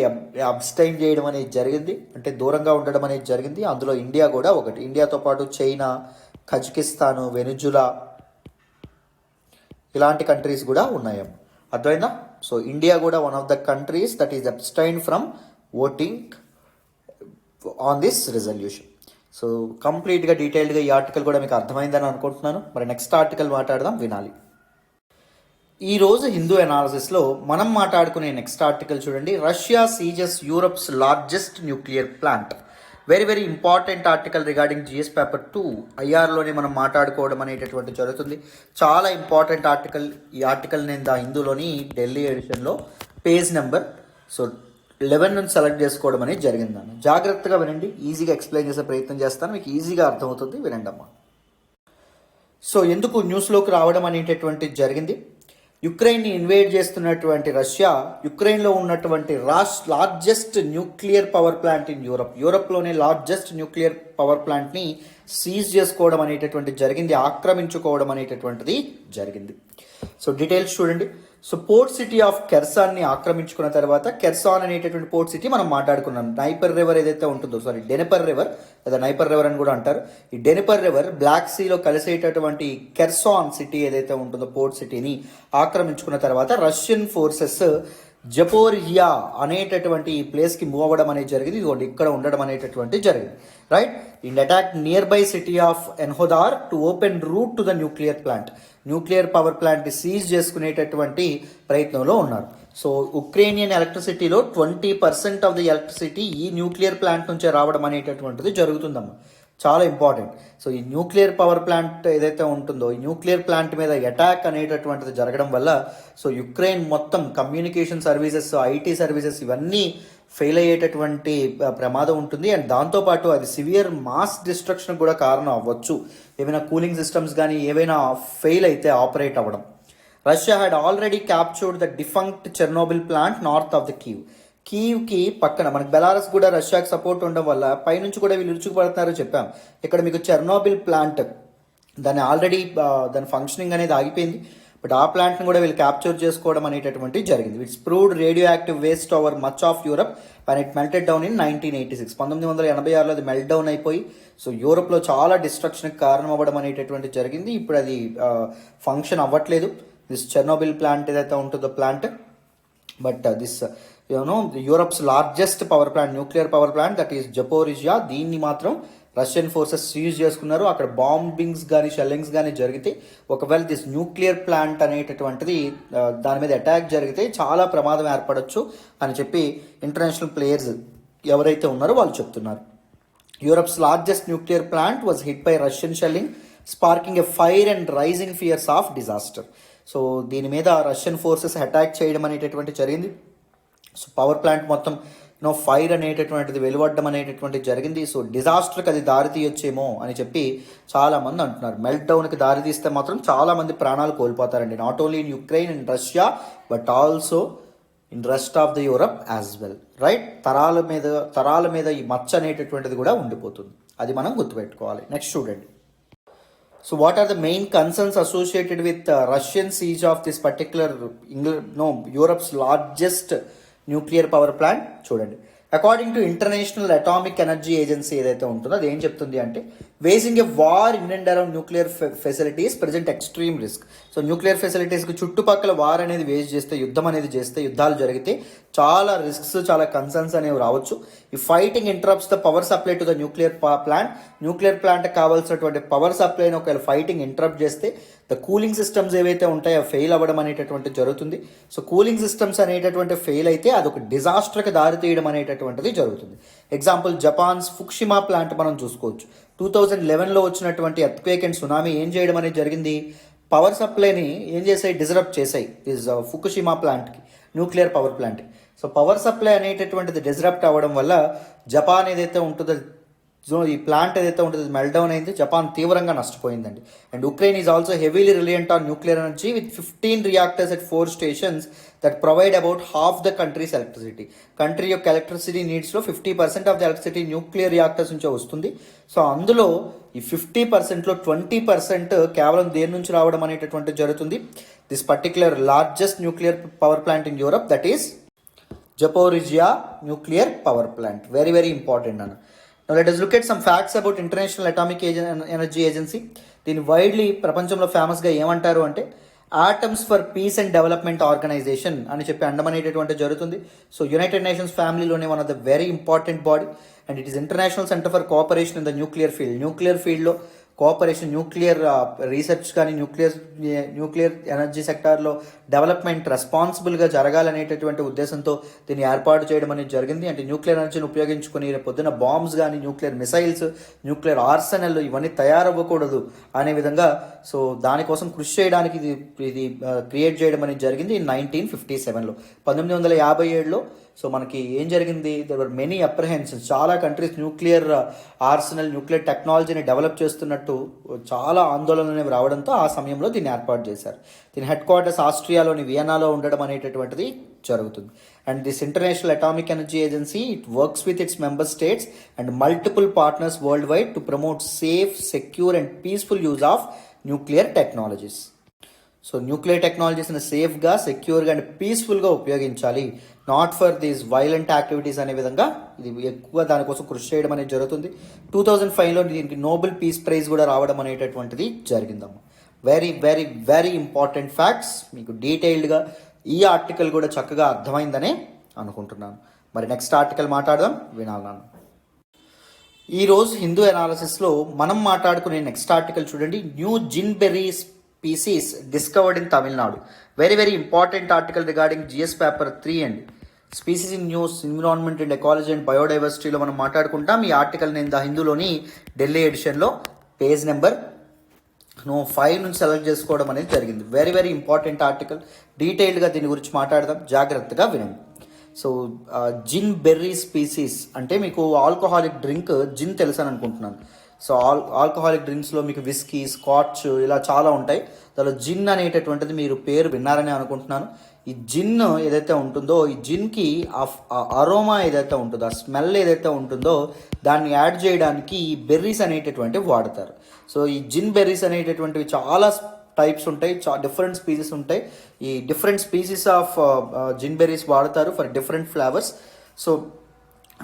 అబ్స్టైన్ చేయడం అనేది జరిగింది, అంటే దూరంగా ఉండడం అనేది జరిగింది. అందులో ఇండియా కూడా ఒకటి. ఇండియాతో పాటు చైనా, కజకిస్తాను, వెనిజులా ఇలాంటి కంట్రీస్ కూడా ఉన్నాయేమో. అర్థమైందా? సో ఇండియా కూడా one of the countries that is abstain from voting on this resolution. So కంప్లీట్గా డీటెయిల్డ్గా ఈ ఆర్టికల్ కూడా మీకు అర్థమైందని అనుకుంటున్నాను. మరి నెక్స్ట్ ఆర్టికల్ మాట్లాడదాం, వినాలి. ఈరోజు హిందూ అనాలిసిస్లో మనం మాట్లాడుకునే నెక్స్ట్ ఆర్టికల్ చూడండి. Russia seizes Europe's largest nuclear plant. Very very important article regarding GS paper 2 ఐఆర్లోనే మనం మాట్లాడుకోవడం అనేటటువంటి జరుగుతుంది. చాలా ఇంపార్టెంట్ ఆర్టికల్. ఈ ఆర్టికల్ నేను హిందూలోని ఢిల్లీ ఎడిషన్లో పేజ్ నెంబర్ 11 నుంచి సెలెక్ట్ చేసుకోవడం అనేది జరిగింది. అన్న జాగ్రత్తగా వినండి, ఈజీగా ఎక్స్ప్లెయిన్ చేసే ప్రయత్నం చేస్తాను, మీకు ఈజీగా అర్థమవుతుంది, వినండి అమ్మా. సో ఎందుకు న్యూస్లోకి రావడం అనేటటువంటి జరిగింది? యుక్రెయిన్ని ఇన్వేడ్ చేస్తున్నటువంటి రష్యా యుక్రెయిన్లో ఉన్నటువంటి largest nuclear power plant in యూరప్లోనే లార్జెస్ట్ న్యూక్లియర్ పవర్ ప్లాంట్ని సీజ్ చేసుకోవడం అనేటటువంటి జరిగింది, ఆక్రమించుకోవడం అనేటటువంటిది జరిగింది. సో డీటెయిల్స్ చూడండి. సో పోర్ట్ సిటీ ఆఫ్ కెర్సాన్ని ఆక్రమించుకున్న తర్వాత, కెర్సాన్ అనేటటువంటి పోర్ట్ సిటీ మనం మాట్లాడుకున్నాం. నైపర్ రివర్ ఏదైతే ఉంటుందో, డెనిపర్ రివర్ లేదా నైపర్ రివర్ అని కూడా అంటారు. ఈ డెనిపర్ రివర్ బ్లాక్ సీలో కలిసేటటువంటి కెర్సాన్ సిటీ ఏదైతే ఉంటుందో పోర్ట్ సిటీని ఆక్రమించుకున్న తర్వాత రష్యన్ ఫోర్సెస్ జపోరియా అనేటటువంటి ఈ ప్లేస్కి మూవ్ అవ్వడం అనేది జరిగింది. ఇదిగోండి ఇక్కడ ఉండడం అనేటటువంటి జరిగింది, right. In attack near by city of Enerhodar to open route to the nuclear power plant seize చేసుకునేటటువంటి ప్రయత్నంలో ఉన్నారు. సో ఉక్రేనియన్ ఎలక్ట్రిసిటీలో 20% ఆఫ్ ది ఎలక్ట్రిసిటీ ఈ న్యూక్లియర్ ప్లాంట్ నుంచే రావడం అనేటటువంటిది జరుగుతుందమ్మా, చాలా ఇంపార్టెంట్. సో ఈ న్యూక్లియర్ పవర్ ప్లాంట్ ఏదైతే ఉంటుందో, ఈ న్యూక్లియర్ ప్లాంట్ మీద అటాక్ అనేటటువంటిది జరగడం వల్ల సో యుక్రెయిన్ మొత్తం కమ్యూనికేషన్ సర్వీసెస్, ఐటీ సర్వీసెస్ ఇవన్నీ ఫెయిల్ అయ్యేటటువంటి ప్రమాదం ఉంటుంది. అండ్ దాంతోపాటు అది సివియర్ మాస్ డిస్ట్రక్షన్ కూడా కారణం అవ్వచ్చు. ఏమైనా కూలింగ్ సిస్టమ్స్ కానీ ఏవైనా ఫెయిల్ అయితే ఆపరేట్ అవ్వడం. Russia had already captured the defunct Chernobyl plant north of the కీవ్కి పక్కన. మనకి బెలారస్ కూడా రష్యాకి సపోర్ట్ ఉండడం వల్ల పైనుంచి కూడా వీళ్ళు ఇరుచుకుపడుతున్నారో చెప్పాం. ఇక్కడ మీకు చెర్నోబిల్ ప్లాంట్ దాని ఫంక్షనింగ్ అనేది ఆగిపోయింది, బట్ ఆ ప్లాంట్ని కూడా వీళ్ళు క్యాప్చర్ చేసుకోవడం అనేటటువంటి జరిగింది. It's proved radio active waste over much of Europe and it melted down in 1986. 1986లో అది మెల్ట్ డౌన్ అయిపోయి సో యూరోప్లో చాలా డిస్ట్రక్షన్కి కారణం అవ్వడం అనేటటువంటి జరిగింది. ఇప్పుడు అది ఫంక్షన్ అవ్వట్లేదు, దిస్ చెర్నోబిల్ ప్లాంట్ ఏదైతే ఉంటుందో plant. But this Europe's largest power plant, nuclear power plant, that is Zaporizhzhia, దీన్ని మాత్రం రష్యన్ ఫోర్సెస్ సీజ్ చేసుకున్నారు. అక్కడ బాంబింగ్స్ కానీ షెల్లింగ్స్ కానీ జరిగితే, ఒకవేళ దిస్ న్యూక్లియర్ ప్లాంట్ అనేటటువంటిది దాని మీద అటాక్ జరిగితే చాలా ప్రమాదం ఏర్పడవచ్చు అని చెప్పి ఇంటర్నేషనల్ ప్లేయర్స్ ఎవరైతే ఉన్నారో వాళ్ళు చెప్తున్నారు. Europe's largest nuclear plant was hit by Russian shelling sparking a fire and rising fears of disaster. So దీని మీద రష్యన్ ఫోర్సెస్ అటాక్ చేయడం అనేటటువంటి జరిగింది. సో పవర్ ప్లాంట్ మొత్తం ఫైర్ అనేటటువంటిది వెలువడడం అనేటటువంటిది జరిగింది. సో డిజాస్టర్కి అది దారి తీయొచ్చేమో అని చెప్పి చాలామంది అంటున్నారు. మెల్ట్ డౌన్కి దారి తీస్తే మాత్రం చాలామంది ప్రాణాలు కోల్పోతారండి, not only in Ukraine and Russia but also in rest of the Europe as well, right. తరాల మీద ఈ మచ్చ అనేటటువంటిది కూడా ఉండిపోతుంది, అది మనం గుర్తుపెట్టుకోవాలి. నెక్స్ట్ చూడండి. So what are the main concerns associated with Russian siege of this particular Europe's largest nuclear power plant? చూడండి. According to International Atomic Energy Agency ఏదైతే ఉంటుందో అది ఏం చెప్తుంది అంటే, waging a war in and around nuclear facilities present extreme risk. So nuclear ఫెసిలిటీస్కి చుట్టుపక్కల war అనేది వేస్ట్ చేస్తే, యుద్ధాలు జరిగితే చాలా రిస్క్స్, చాలా కన్సర్న్స్ అనేవి రావచ్చు. ఈ fighting interrupts the power supply to the nuclear plant కావాల్సినటువంటి పవర్ సప్లైని ఒకవేళ ఫైటింగ్ ఇంటరప్ట్ చేస్తే ద కూలింగ్ సిస్టమ్స్ ఏవైతే ఉంటాయో ఫెయిల్ అవ్వడం అనేటటువంటి జరుగుతుంది. సో కూలింగ్ సిస్టమ్స్ అనేటటువంటి ఫెయిల్ అయితే అదొక డిజాస్టర్కి దారి తీయడం అనేటటువంటిది జరుగుతుంది. ఎగ్జాంపుల్ జపాన్స్ ఫుకుషిమా ప్లాంట్ మనం చూసుకోవచ్చు. 2011లో వచ్చినటువంటి ఎర్త్క్వేక్ అండ్ సునామీ ఏం చేయడం అనేది జరిగింది, పవర్ సప్లైని ఏం చేసాయి, డిజరప్ట్ చేసాయి ఫుకుషిమా ప్లాంట్కి, న్యూక్లియర్ పవర్ ప్లాంట్కి. సో పవర్ సప్లై అనేటటువంటిది డిజరప్ట్ అవ్వడం వల్ల జపాన్ ఏదైతే ఉంటుందో, ఈ ప్లాంట్ ఏదైతే ఉంటుందో మెల్ట్ డౌన్ అయింది, జపాన్ తీవ్రంగా నష్టపోయిందండి. And Ukraine is also heavily reliant on nuclear energy with 15 reactors at 4 stations that provide about half the country's electricity. Country యొక్క ఎలక్ట్రిసిటీ నీడ్స్లో 50% of the electricity nuclear reactors నుంచే వస్తుంది. So అందులో ఈ 50%లో 20% కేవలం దేని నుంచి రావడం అనేటటువంటి జరుగుతుంది, this particular largest nuclear power plant in Europe, that is Zaporizhzhia nuclear power plant. Very very important అన్న. Now let us look at some facts about International Atomic Energy Agency. దీని వైడ్లీ ప్రపంచంలో ఫేమస్గా ఏమంటారు అంటే Atoms for Peace and Development Organisation అని చెప్పి అండమనేటటువంటి జరుగుతుంది. సో యునైటెడ్ నేషన్స్ ఫ్యామిలీలోనే one of the very important body and it is international centre for cooperation in the nuclear ఫీల్డ్లో కోఆపరేషన్, న్యూక్లియర్ రీసెర్చ్ కానీ న్యూక్లియర్ ఎనర్జీ సెక్టార్లో డెవలప్మెంట్ రెస్పాన్సిబుల్గా జరగాలనేటటువంటి ఉద్దేశంతో దీన్ని ఏర్పాటు చేయడం అనేది జరిగింది. అంటే న్యూక్లియర్ ఎనర్జీని ఉపయోగించుకొని పొద్దున్న బాంబ్స్ కానీ, న్యూక్లియర్ మిసైల్స్, న్యూక్లియర్ ఆర్సెనల్ ఇవన్నీ తయారవ్వకూడదు అనే విధంగా సో దానికోసం కృషి చేయడానికి ఇది క్రియేట్ చేయడం అనేది జరిగింది 1957లో. 1957లో సో మనకి ఏం జరిగింది, దెర్ వర్ మెనీ అప్రహెన్షన్స్. చాలా కంట్రీస్ న్యూక్లియర్ ఆర్సనల్, న్యూక్లియర్ టెక్నాలజీని డెవలప్ చేస్తున్నట్టు చాలా ఆందోళనలు అనేవి రావడంతో ఆ సమయంలో దీన్ని ఏర్పాటు చేశారు. దీని హెడ్ క్వార్టర్స్ ఆస్ట్రియాలోని వియనాలో ఉండడం అనేటటువంటిది జరుగుతుంది. And this International Atomic Energy Agency it works with its member states and multiple partners world wide to promote safe, secure and peaceful use of nuclear technologies. So nuclear టెక్నాలజీస్ని సేఫ్గా, సెక్యూర్గా and పీస్ఫుల్గా ఉపయోగించాలి, not for these violent activities అనే విధంగా ఇది ఎక్కువ దానికోసం కృషి చేయడం అనేది జరుగుతుంది. 2005లో దీనికి నోబెల్ పీస్ ప్రైజ్ కూడా రావడం అనేటటువంటిది జరిగిందమ్మా. Very very very important facts. మీకు డీటెయిల్డ్గా ఈ ఆర్టికల్ కూడా చక్కగా అర్థమైందనే అనుకుంటున్నాను. మరి నెక్స్ట్ ఆర్టికల్ మాట్లాడదాం, వినాలి నాన్న. ఈరోజు హిందూ అనాలిసిస్లో మనం మాట్లాడుకునే నెక్స్ట్ ఆర్టికల్ చూడండి. New ginberry species discovered in Tamil Nadu. Very very important article regarding GS paper 3 అండి. Species in news, environment and ecology and బయోడైవర్సిటీలో మనం మాట్లాడుకుంటాం. ఈ ఆర్టికల్ నేను ద హిందూలోని ఢిల్లీ ఎడిషన్లో పేజ్ నెంబర్ 5 నుంచి సెలెక్ట్ చేసుకోవడం అనేది జరిగింది. Very very important article. డీటెయిల్డ్గా దీని గురించి మాట్లాడదాం, జాగ్రత్తగా వినండి. సో జిన్ బెర్రీ స్పీసీస్ అంటే మీకు ఆల్కహాలిక్ డ్రింక్ జిన్ తెలుసు అని అనుకుంటున్నాను. సో ఆల్కహాలిక్ డ్రింక్స్లో మీకు విస్కీ, స్కాచ్ ఇలా చాలా ఉంటాయి. దానిలో జిన్ అనేటటువంటిది మీరు పేరు విన్నారని అనుకుంటున్నాను. ఈ జిన్ ఏదైతే ఉంటుందో, ఈ జిన్కి ఆ అరోమా ఏదైతే ఉంటుందో, ఆ స్మెల్ ఏదైతే ఉంటుందో దాన్ని యాడ్ చేయడానికి ఈ బెర్రీస్ అనేటటువంటివి వాడతారు. సో ఈ జిన్ బెర్రీస్ అనేటటువంటివి చాలా టైప్స్ ఉంటాయి, డిఫరెంట్ స్పీసీస్ ఉంటాయి. ఈ different species of gin berries వాడతారు ఫర్ డిఫరెంట్ ఫ్లేవర్స్. సో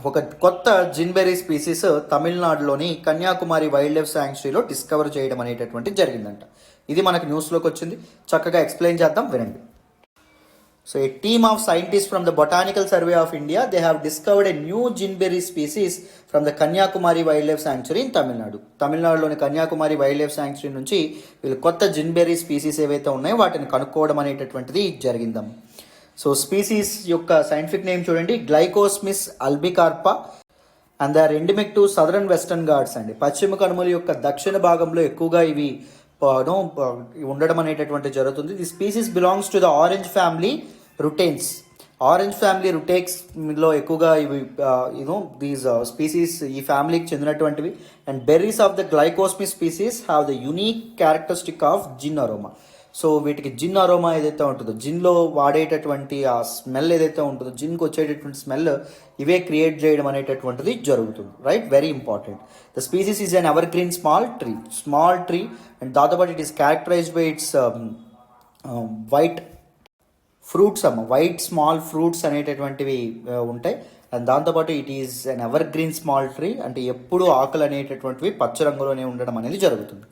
ఒక కొత్త జిన్బెర్రీ స్పీసీస్ తమిళనాడులోని కన్యాకుమారి వైల్డ్ లైఫ్ శాంక్చురీలో డిస్కవర్ చేయడం అనేటటువంటి జరిగిందంట. ఇది మనకు న్యూస్లోకి వచ్చింది, చక్కగా ఎక్స్ప్లెయిన్ చేద్దాం, వినండి. So a team of scientist from the botanical survey of India they have discovered a new ginberry species from the Kanyakumari wild life sanctuary in Tamil Nadu. తమిళనాడులోని కన్యాకుమారి వైల్డ్ లైఫ్ శాంక్చురీ నుంచి వీళ్ళు కొత్త జిన్బెర్రీ స్పీసీస్ ఏవైతే ఉన్నాయో వాటిని కనుక్కోవడం అనేటటువంటిది జరిగిందమ్మ. సో స్పీసీస్ యొక్క సైంటిఫిక్ నేమ్ చూడండి, Glycosmis albicarpa and they are endemic to southern Western Ghats అండి. పశ్చిమ కనుమల యొక్క దక్షిణ భాగంలో ఎక్కువగా ఇవి ఉండడం అనేటటువంటి జరుగుతుంది. The species belongs to the orange family Rutaceae. Orange family రుటెక్స్లో ఎక్కువగా ఇవి దీస్ స్పీసీస్ ఈ ఫ్యామిలీకి చెందినటువంటివి. And berries of the Glycosmis species have the unique characteristic of gin aroma. So వీటికి జిన్ అరోమా ఏదైతే ఉంటుందో, జిన్లో వాడేటటువంటి ఆ స్మెల్ ఏదైతే ఉంటుందో, జిన్కి వచ్చేటటువంటి స్మెల్ ఇవే క్రియేట్ చేయడం అనేటటువంటిది జరుగుతుంది, right? Very important. The species is an ever green small tree and దాంతోపాటు it is characterised by its white fruits white small fruits అనేటటువంటివి ఉంటాయి. అండ్ దాంతోపాటు it is an ever green small tree అంటే ఎప్పుడు ఆకులు అనేటటువంటివి పచ్చ రంగులోనే ఉండడం అనేది జరుగుతుంది.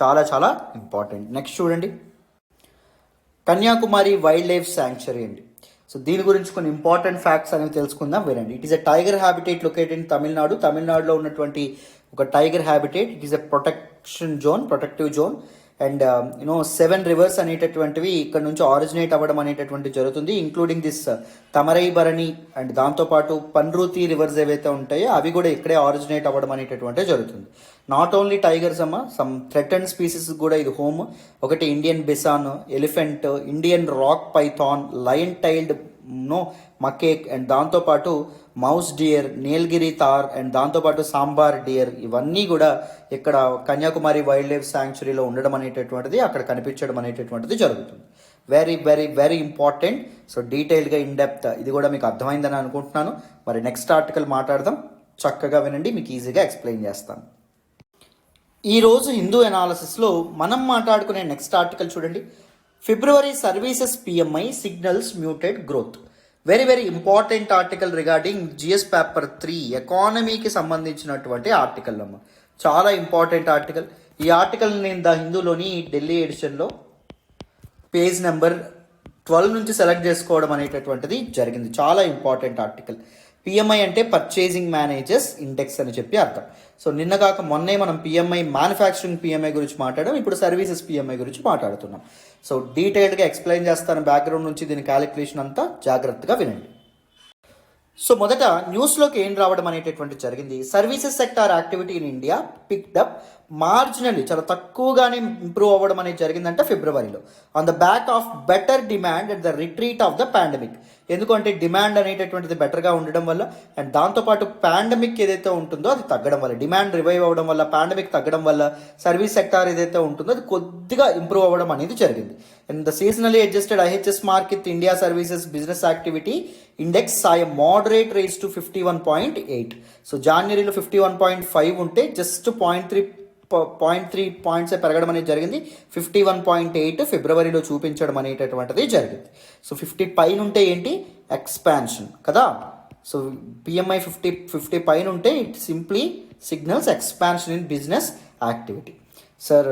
చాలా చాలా ఇంపార్టెంట్. నెక్స్ట్ చూడండి, కన్యాకుమారి వైల్డ్ లైఫ్ శాంక్చురీ అండి. సో దీని గురించి కొన్ని ఇంపార్టెంట్ ఫ్యాక్ట్స్ అనేవి తెలుసుకుందాం, వినండి. It is a tiger habitat located in Tamil Nadu. తమిళనాడులో ఉన్నటువంటి ఒక tiger habitat. It is a protective zone and 7 reverse అనేటటువంటివి ఇక్కడ నుంచి ఆరిజినేట్ అవ్వడం అనేటటువంటి జరుగుతుంది, ఇంక్లూడింగ్ దిస్ తమరై భరణి అండ్ దాంతోపాటు పన్రూతి రివర్స్ ఏవైతే ఉంటాయో అవి కూడా ఇక్కడే ఆరిజినేట్ అవ్వడం అనేటటువంటి జరుగుతుంది. Not only tigers some threatened species కూడా ఇది హోమ్. ఒకటి Indian bison, elephant, Indian rock python, lion tailed macaque and దాంతోపాటు mouse deer, Nilgiri tahr and దాంతోపాటు సాంబార్ డియర్ ఇవన్నీ కూడా ఇక్కడ కన్యాకుమారి వైల్డ్ లైఫ్ శాంక్చురీలో ఉండడం అనేటటువంటిది, అక్కడ కనిపించడం అనేటటువంటిది జరుగుతుంది. Very very very important. So డీటెయిల్గా ఇన్ డెప్త్ ఇది కూడా మీకు అర్థమైందని అనుకుంటున్నాను. మరి నెక్స్ట్ ఆర్టికల్ మాట్లాడదాం, చక్కగా వినండి, మీకు ఈజీగా ఎక్స్ప్లెయిన్ చేస్తాను. ఈరోజు హిందూ అనాలిసిస్లో మనం మాట్లాడుకునే నెక్స్ట్ ఆర్టికల్ చూడండి. February services PMI signals muted growth. Very very important article regarding GS paper 3 ఎకానమీకి సంబంధించినటువంటి ఆర్టికల్ అమ్మ. చాలా ఇంపార్టెంట్ ఆర్టికల్. ఈ ఆర్టికల్ నేను ద హిందూలోని ఢిల్లీ ఎడిషన్లో పేజ్ నెంబర్ 12 నుంచి సెలెక్ట్ చేసుకోవడం అనేటటువంటిది జరిగింది. చాలా ఇంపార్టెంట్ ఆర్టికల్. పిఎంఐ అంటే పర్చేసింగ్ మేనేజర్స్ ఇండెక్స్ అని చెప్పి అర్థం. సో నిన్న కాక మొన్నే మనం పిఎంఐ మ్యానుఫ్యాక్చరింగ్ పిఎంఐ గురించి మాట్లాడాం, ఇప్పుడు సర్వీసెస్ పిఎంఐ గురించి మాట్లాడుతున్నాం. సో డీటెయిల్డ్గా ఎక్స్ప్లెయిన్ చేస్తాను బ్యాక్గ్రౌండ్ నుంచి, దీని క్యాలిక్యులేషన్ అంతా జాగ్రత్తగా వినండి. సో మొదట న్యూస్లోకి ఏం రావడం అనేటటువంటి జరిగింది. Services sector activity in India picked up marginally చాలా తక్కువగానే ఇంప్రూవ్ అవ్వడం అనేది జరిగిందంటే ఫిబ్రవరిలో, on the back of better demand and the retreat of the pandemic. ఎందుకంటే డిమాండ్ అనేటటువంటిది బెటర్గా ఉండడం వల్ల అండ్ దాంతోపాటు పాండమిక్ ఏదైతే ఉంటుందో అది తగ్గడం వల్ల, డిమాండ్ రివైవ్ అవ్వడం వల్ల, పాండమిక్ తగ్గడం వల్ల సర్వీస్ సెక్టార్ ఏదైతే ఉంటుందో అది కొద్దిగా ఇంప్రూవ్ అవ్వడం అనేది జరిగింది. And the సీజనలీ adjusted IHS market India services business activity index సాయ మోడరేట్ రేస్ టు 51.8. సో జనవరిలో 51.5 ఉంటే జస్ట్ 0.3 పాయింట్స్ పెరగడం అనేది జరిగింది. 51.8 ఫిబ్రవరిలో చూపించడం అనేటటువంటిది జరిగింది. సో 50 పైన ఉంటే ఏంటి, ఎక్స్పాన్షన్ కదా. సో పిఎంఐ 50 పైన ఉంటే it simply signals expansion in business activity. Sir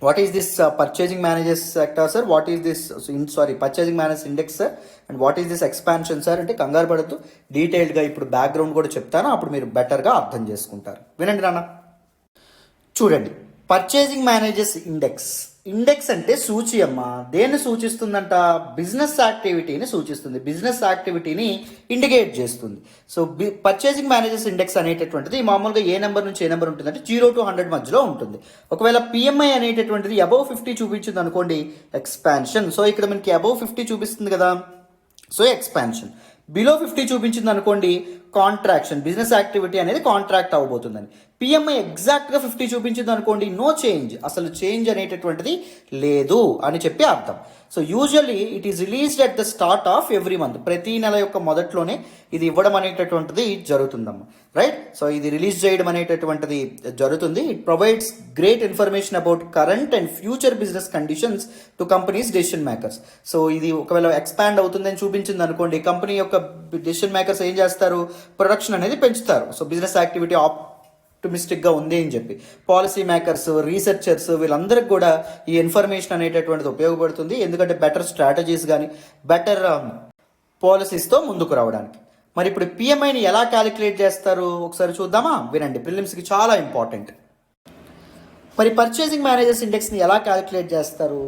what is this purchasing managers sector sir, what is this purchasing managers index sir, and what is this expansion sir అంటే కంగారు పడుతూ డీటెయిల్డ్గా ఇప్పుడు background కూడా చెప్తాను, అప్పుడు మీరు బెటర్గా అర్థం చేసుకుంటారు. వినండి నాన్న. చూడండి, పర్చేజింగ్ మేనేజర్స్ ఇండెక్స్ అంటే సూచి అమ్మ. దేన్ని సూచిస్తుందంట, బిజినెస్ యాక్టివిటీని సూచిస్తుంది, బిజినెస్ యాక్టివిటీని ఇండికేట్ చేస్తుంది. సో పర్చేజింగ్ మేనేజర్స్ ఇండెక్స్ అనేటటువంటిది మామూలుగా ఏ నెంబర్ నుంచి ఏ నెంబర్ ఉంటుందంటే 0 to 100 మధ్యలో ఉంటుంది. ఒకవేళ పిఎంఐ అనేటటువంటిది అబౌవ్ 50 చూపించింది అనుకోండి, ఎక్స్పాన్షన్. సో ఇక్కడ మనకి అబౌవ్ 50 చూపిస్తుంది కదా, సో ఎక్స్పాన్షన్. బిలో 50 చూపించింది అనుకోండి, కాంట్రాక్షన్, బిజినెస్ యాక్టివిటీ అనేది కాంట్రాక్ట్ అవ్వబోతుందని. పిఎంఐ ఎగ్జాక్ట్గా 50 చూపించింది అనుకోండి, నో చేంజ్, అసలు చేంజ్ అనేటటువంటిది లేదు అని చెప్పి అర్థం. So usually it is released at the start of every month, ప్రతి నెల యొక్క మొదట్లోనే ఇది ఇవ్వడం అనేటటువంటిది జరుగుతుందమ్మా, రైట్. సో ఇది రిలీజ్ చేయడం అనేటటువంటిది జరుగుతుంది. It provides great information about current and future business conditions to companies decision makers. So ఇది ఒకవేళ ఎక్స్పాండ్ అవుతుందని చూపించింది అనుకోండి, కంపెనీ యొక్క డెసిషన్ మేకర్స్ ఏం చేస్తారు, ప్రొడక్షన్ అనేది పెంచుతారు. సో బిజినెస్ యాక్టివిటీ ఆప్టిమిస్టిక్గా ఉంది అని చెప్పి పాలసీ మేకర్స్, రీసెర్చర్స్ వీళ్ళందరికీ కూడా ఈ ఇన్ఫర్మేషన్ అనేటటువంటిది ఉపయోగపడుతుంది. ఎందుకంటే బెటర్ స్ట్రాటజీస్ కానీ బెటర్ పాలసీస్తో ముందుకు రావడానికి. మరి ఇప్పుడు పిఎంఐని ఎలా క్యాలిక్యులేట్ చేస్తారు ఒకసారి చూద్దామా, వినండి, ప్రిలిమ్స్కి చాలా ఇంపార్టెంట్. మరి పర్చేసింగ్ మేనేజర్స్ ఇండెక్స్ని ఎలా క్యాలిక్యులేట్ చేస్తారు,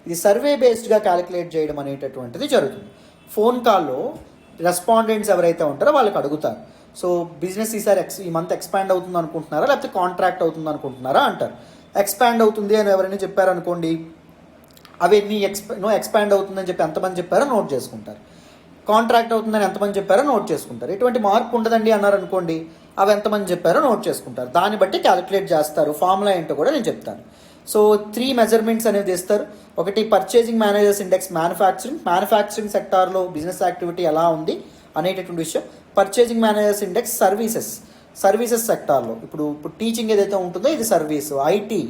ఇది సర్వే బేస్డ్గా క్యాలిక్యులేట్ చేయడం అనేటటువంటిది జరుగుతుంది. ఫోన్ కాల్లో రెస్పాండెంట్స్ ఎవరైతే ఉంటారో వాళ్ళకి అడుగుతారు, సో బిజినెస్ ఈసారి ఈ మంత్ ఎక్స్పాండ్ అవుతుంది అనుకుంటున్నారా లేకపోతే కాంట్రాక్ట్ అవుతుంది అనుకుంటున్నారా అంటారు. ఎక్స్పాండ్ అవుతుంది అని ఎవరైనా చెప్పారనుకోండి, అవన్నీ ఎక్స్పాండ్ అవుతుందని చెప్పి ఎంతమంది చెప్పారో నోట్ చేసుకుంటారు. కాంట్రాక్ట్ అవుతుందని ఎంతమంది చెప్పారో నోట్ చేసుకుంటారు. ఎటువంటి మార్పు ఉండదండి అన్నారనుకోండి, అవి ఎంతమంది చెప్పారో నోట్ చేసుకుంటారు. దాన్ని బట్టి క్యాలిక్యులేట్ చేస్తారు. ఫార్ములా ఏంటో కూడా నేను చెప్తాను. సో 3 మెజర్మెంట్స్ అనేది ఇస్తారు. ఒకటి పర్చేజింగ్ మేనేజర్స్ ఇండెక్స్ మ్యానుఫ్యాక్చరింగ్ సెక్టార్లో బిజినెస్ యాక్టివిటీ ఎలా ఉంది అనేటటువంటి విషయం. పర్చేజింగ్ మేనేజర్స్ ఇండెక్స్ సర్వీసెస్ సెక్టార్లో, ఇప్పుడు టీచింగ్ ఏదైతే ఉంటుందో ఇది సర్వీసు, ఐటీ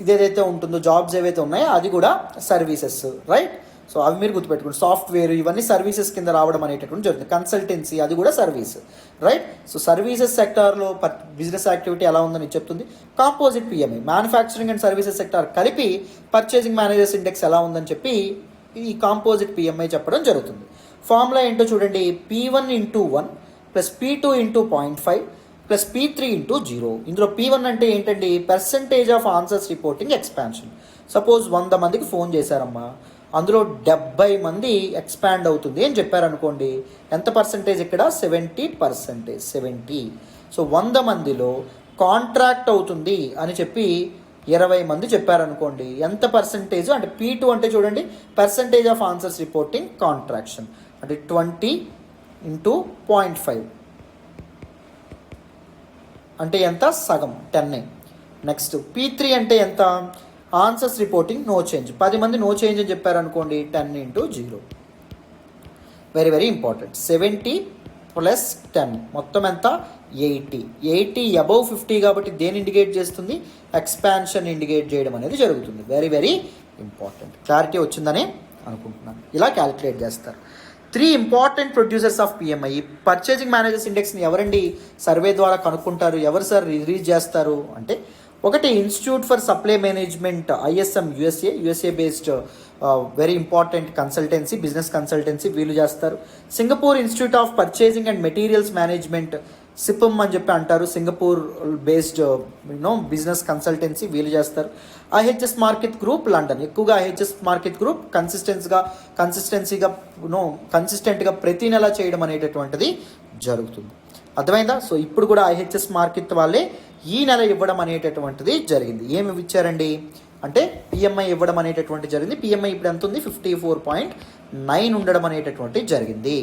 ఇదేదైతే ఉంటుందో జాబ్స్ ఏవైతే ఉన్నాయో అది కూడా సర్వీసెస్, రైట్. సో అవి మీరు గుర్తుపెట్టుకోండి. సాఫ్ట్వేర్ ఇవన్నీ సర్వీసెస్ కింద రావడం అనేటటువంటి జరుగుతుంది. కన్సల్టెన్సీ అది కూడా సర్వీస్, రైట్. సో సర్వీసెస్ సెక్టార్లో బిజినెస్ యాక్టివిటీ ఎలా ఉందని చెప్తుంది. Composite PMI manufacturing and services sector కలిపి పర్చేజింగ్ మేనేజర్స్ ఇండెక్స్ ఎలా ఉందని చెప్పి ఈ కాంపోజిట్ పిఎంఐ చెప్పడం జరుగుతుంది. ఫార్ములా ఏంటో చూడండి, P1 × 1 + P2 × 0.5 + P3 × 0. ఇందులో P1 అంటే ఏంటండి, percentage of answers reporting expansion. Suppose 100 మందికి ఫోన్ చేశారమ్మా, అందులో 70 మంది ఎక్స్పాండ్ అవుతుంది అని చెప్పారనుకోండి, ఎంత పర్సంటేజ్ ఇక్కడ, 70%. 70. సో 100 మందిలో కాంట్రాక్ట్ అవుతుంది అని చెప్పి 20 మంది చెప్పారనుకోండి, ఎంత పర్సంటేజ్ అంటే P2 అంటే చూడండి percentage of answers reporting contraction అంటే 20 × 0.5 అంటే ఎంత, సగం, 10. నెక్స్ట్ P3 అంటే ఎంత, ఆన్సర్స్ రిపోర్టింగ్ నో చేంజ్. 10 మంది నో చేంజ్ అని చెప్పారనుకోండి, 10 × 0. Very very important. 70 + 10 మొత్తం ఎంత, 80. 80 అబౌవ్ 50 కాబట్టి దేని ఇండికేట్ చేస్తుంది, ఎక్స్పాన్షన్ ఇండికేట్ చేయడం అనేది జరుగుతుంది. Very very important. క్లారిటీ వచ్చిందని అనుకుంటున్నాను. ఇలా క్యాలిక్యులేట్ చేస్తారు. 3 important producers of PMI. Purchasing managers ఇండెక్స్ని ఎవరండి సర్వే ద్వారా కనుక్కుంటారు, ఎవరు సార్ రిలీజ్ చేస్తారు అంటే, ఒకటి institute for supply management ISM USA based very important consultancy, business consultancy వీళ్ళు చేస్తారు. Singapore institute of purchasing and materials management సిపమ్ అని చెప్పి అంటారు, సింగపూర్ బేస్డ్ బిజినెస్ కన్సల్టెన్సీ వీళ్ళు చేస్తారు. IHS మార్కెట్ గ్రూప్ లండన్, ఎక్కువగా IHS మార్కెట్ గ్రూప్ కన్సిస్టెంట్గా ప్రతి నెల చేయడం అనేటటువంటిది జరుగుతుంది. అర్థమైందా. సో ఇప్పుడు కూడా IHS మార్కెట్ వాళ్ళే ఈ నెల ఇవ్వడం అనేటటువంటిది జరిగింది. ఏమి ఇచ్చారండి అంటే పిఎంఐ ఇవ్వడం అనేటటువంటిది జరిగింది. పిఎంఐ ఇప్పుడు ఎంత ఉంది, 54.9 ఉండడం అనేటటువంటిది జరిగింది.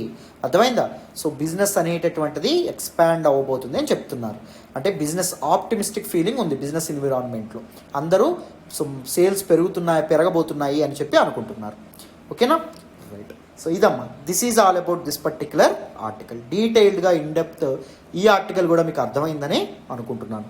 అర్థమైందా? సో బిజినెస్ అనేటటువంటిది ఎక్స్పాండ్ అవ్వబోతుంది అని చెప్తున్నారు. అంటే బిజినెస్ ఆప్టిమిస్టిక్ ఫీలింగ్ ఉంది బిజినెస్ ఎన్విరాన్మెంట్లో. అందరూ సో సేల్స్ పెరగబోతున్నాయి అని చెప్పి అనుకుంటున్నారు. ఓకేనా? రైట్. సో ఇదమ్మా, this is all about this particular article. డీటెయిల్డ్గా ఇన్ డెప్త్ ఈ ఆర్టికల్ కూడా మీకు అర్థమైందని అనుకుంటున్నాను.